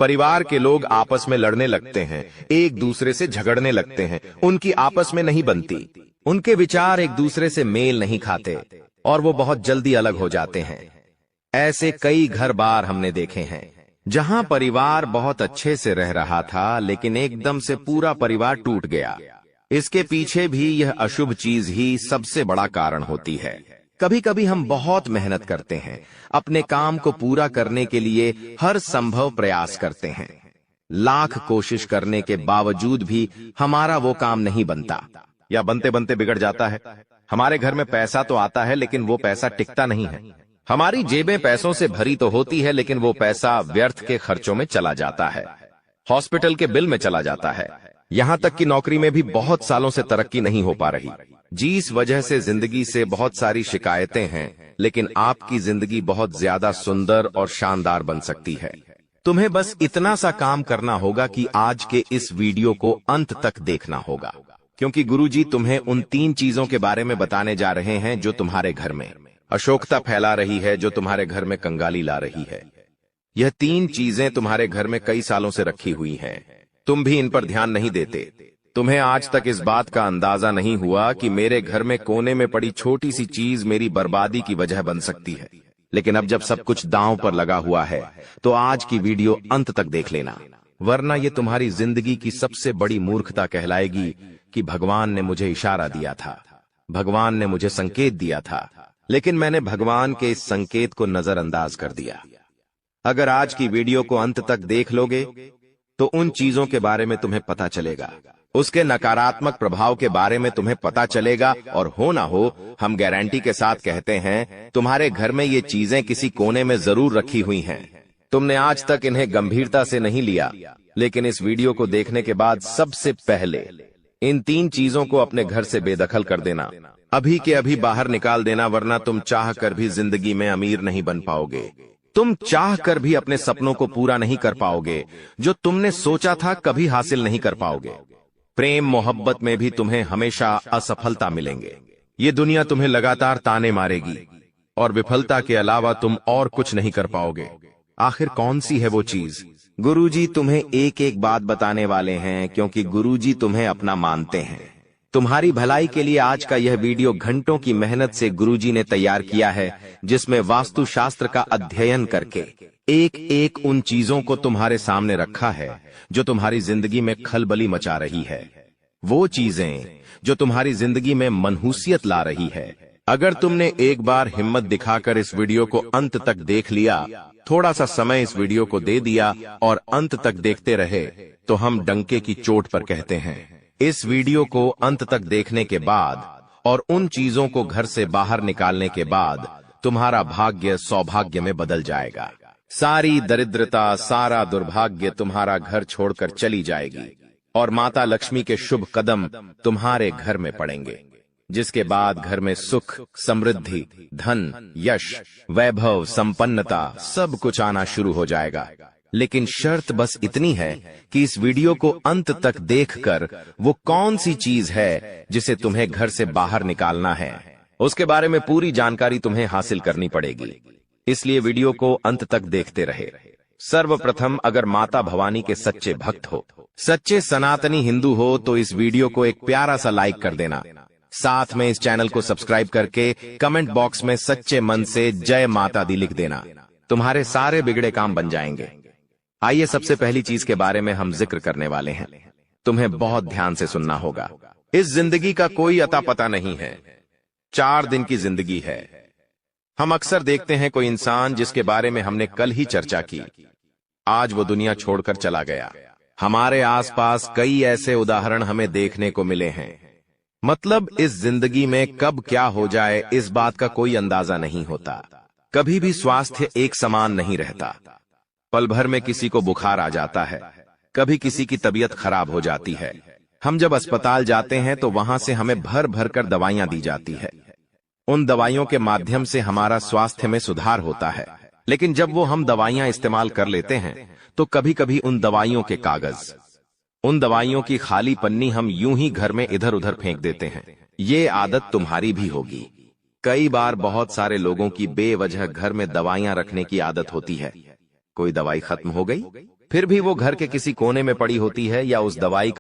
परिवार के लोग आपस में लड़ने लगते हैं, एक दूसरे से झगड़ने लगते हैं, उनकी आपस में नहीं बनती, उनके विचार एक दूसरे से मेल नहीं खाते और वो बहुत जल्दी अलग हो जाते हैं। ऐसे कई घर बार हमने देखे हैं जहां परिवार बहुत अच्छे से रह रहा था, लेकिन एकदम से पूरा परिवार टूट गया। इसके पीछे भी यह अशुभ चीज ही सबसे बड़ा कारण होती है। कभी कभी हम बहुत मेहनत करते हैं, अपने काम को पूरा करने के लिए हर संभव प्रयास करते हैं, लाख कोशिश करने के बावजूद भी हमारा वो काम नहीं बनता या बनते बनते बिगड़ जाता है। हमारे घर में पैसा तो आता है लेकिन वो पैसा टिकता नहीं है। हमारी जेबें पैसों से भरी तो होती है लेकिन वो पैसा व्यर्थ के खर्चों में चला जाता है, हॉस्पिटल के बिल में चला जाता है, यहां तक कि नौकरी में भी बहुत सालों से तरक्की नहीं हो पा रही। जिस वजह से जिंदगी से बहुत सारी शिकायतें हैं, लेकिन आपकी जिंदगी बहुत ज्यादा सुंदर और शानदार बन सकती है। तुम्हें बस इतना सा काम करना होगा कि आज के इस वीडियो को अंत तक देखना होगा, क्योंकि गुरुजी तुम्हें उन 3 चीजों के बारे में बताने जा रहे हैं जो तुम्हारे घर में अशोकता फैला रही है, जो तुम्हारे घर में कंगाली ला रही है। यह 3 चीजें तुम्हारे घर में कई सालों से रखी हुई हैं, तुम भी इन पर ध्यान नहीं देते। तुम्हें आज तक इस बात का अंदाजा नहीं हुआ कि मेरे घर में कोने में पड़ी छोटी सी चीज मेरी बर्बादी की वजह बन सकती है। लेकिन अब जब सब कुछ दांव पर लगा हुआ है तो आज की वीडियो अंत तक देख लेना, वरना ये तुम्हारी जिंदगी की सबसे बड़ी मूर्खता कहलाएगी कि भगवान ने मुझे इशारा दिया था, भगवान ने मुझे संकेत दिया था, लेकिन मैंने भगवान के इस संकेत को नजरअंदाज कर दिया। अगर आज की वीडियो को अंत तक देख लोगे तो उन चीजों के बारे में तुम्हें पता चलेगा, उसके नकारात्मक प्रभाव के बारे में तुम्हें पता चलेगा, और हो ना हो हम गारंटी के साथ कहते हैं तुम्हारे घर में ये चीजें किसी कोने में जरूर रखी हुई हैं। तुमने आज तक इन्हें गंभीरता से नहीं लिया, लेकिन इस वीडियो को देखने के बाद सबसे पहले इन 3 चीजों को अपने घर से बेदखल कर देना, अभी के अभी बाहर निकाल देना, वरना तुम चाह कर भी जिंदगी में अमीर नहीं बन पाओगे। तुम चाह कर भी अपने सपनों को पूरा नहीं कर पाओगे, जो तुमने सोचा था कभी हासिल नहीं कर पाओगे। प्रेम मोहब्बत में भी तुम्हें हमेशा असफलता मिलेंगे। ये दुनिया तुम्हें लगातार ताने मारेगी और विफलता के अलावा तुम और कुछ नहीं कर पाओगे। आखिर कौन सी है वो चीज? गुरुजी तुम्हें एक एक बात बताने वाले हैं, क्योंकि गुरुजी तुम्हें अपना मानते हैं। तुम्हारी भलाई के लिए आज का यह वीडियो घंटों की मेहनत से गुरुजी ने तैयार किया है, जिसमें वास्तुशास्त्र का अध्ययन करके एक एक उन चीजों को तुम्हारे सामने रखा है जो तुम्हारी जिंदगी में खलबली मचा रही है, वो चीजें जो तुम्हारी जिंदगी में मनहूसियत ला रही है। अगर तुमने एक बार हिम्मत दिखाकर इस वीडियो को अंत तक देख लिया, थोड़ा सा समय इस वीडियो को दे दिया और अंत तक देखते रहे, तो हम डंके की चोट पर कहते हैं इस वीडियो को अंत तक देखने के बाद और उन चीजों को घर से बाहर निकालने के बाद तुम्हारा भाग्य सौभाग्य में बदल जाएगा। सारी दरिद्रता, सारा दुर्भाग्य तुम्हारा घर छोड़कर चली जाएगी और माता लक्ष्मी के शुभ कदम तुम्हारे घर में पड़ेंगे, जिसके बाद घर में सुख, समृद्धि, धन, यश, वैभव, संपन्नता सब कुछ आना शुरू हो जाएगा। लेकिन शर्त बस इतनी है कि इस वीडियो को अंत तक देखकर वो कौन सी चीज है जिसे तुम्हें घर से बाहर निकालना है, उसके बारे में पूरी जानकारी तुम्हें हासिल करनी पड़ेगी, इसलिए वीडियो को अंत तक देखते रहे। सर्वप्रथम, अगर माता भवानी के सच्चे भक्त हो, सच्चे सनातनी हिंदू हो, तो इस वीडियो को एक प्यारा सा लाइक कर देना। साथ में इस चैनल को सब्सक्राइब करके कमेंट बॉक्स में सच्चे मन से जय माता दी लिख देना। तुम्हारे सारे बिगड़े काम बन जाएंगे। आइए, सबसे पहली चीज के बारे में हम जिक्र करने वाले हैं। तुम्हें बहुत ध्यान से सुनना होगा। इस जिंदगी का कोई अता पता नहीं है। 4 दिन की जिंदगी है। हम अक्सर देखते हैं कोई इंसान जिसके बारे में हमने कल ही चर्चा की, आज वो दुनिया छोड़कर चला गया। हमारे आसपास कई ऐसे उदाहरण हमें देखने को मिले हैं। मतलब इस जिंदगी में कब क्या हो जाए, इस बात का कोई अंदाजा नहीं होता। कभी भी स्वास्थ्य एक समान नहीं रहता। पल भर में किसी को बुखार आ जाता है, कभी किसी की तबीयत खराब हो जाती है। हम जब अस्पताल जाते हैं तो वहां से हमें भर भर कर दवाइयां दी जाती है। उन दवाइयों के माध्यम से हमारा स्वास्थ्य में सुधार होता है। लेकिन जब वो हम दवाइयां इस्तेमाल कर लेते हैं तो कभी कभी उन दवाइयों के कागज, उन दवाइयों की खाली पन्नी हम यूं ही घर में इधर उधर फेंक देते हैं। ये आदत तुम्हारी भी होगी। कई बार बहुत सारे लोगों की बेवजह घर में दवाइयां रखने की आदत होती है। कोई दवाई खत्म हो गई, फिर भी वो घर के किसी कोने में पड़ी होती है, या उस दवाई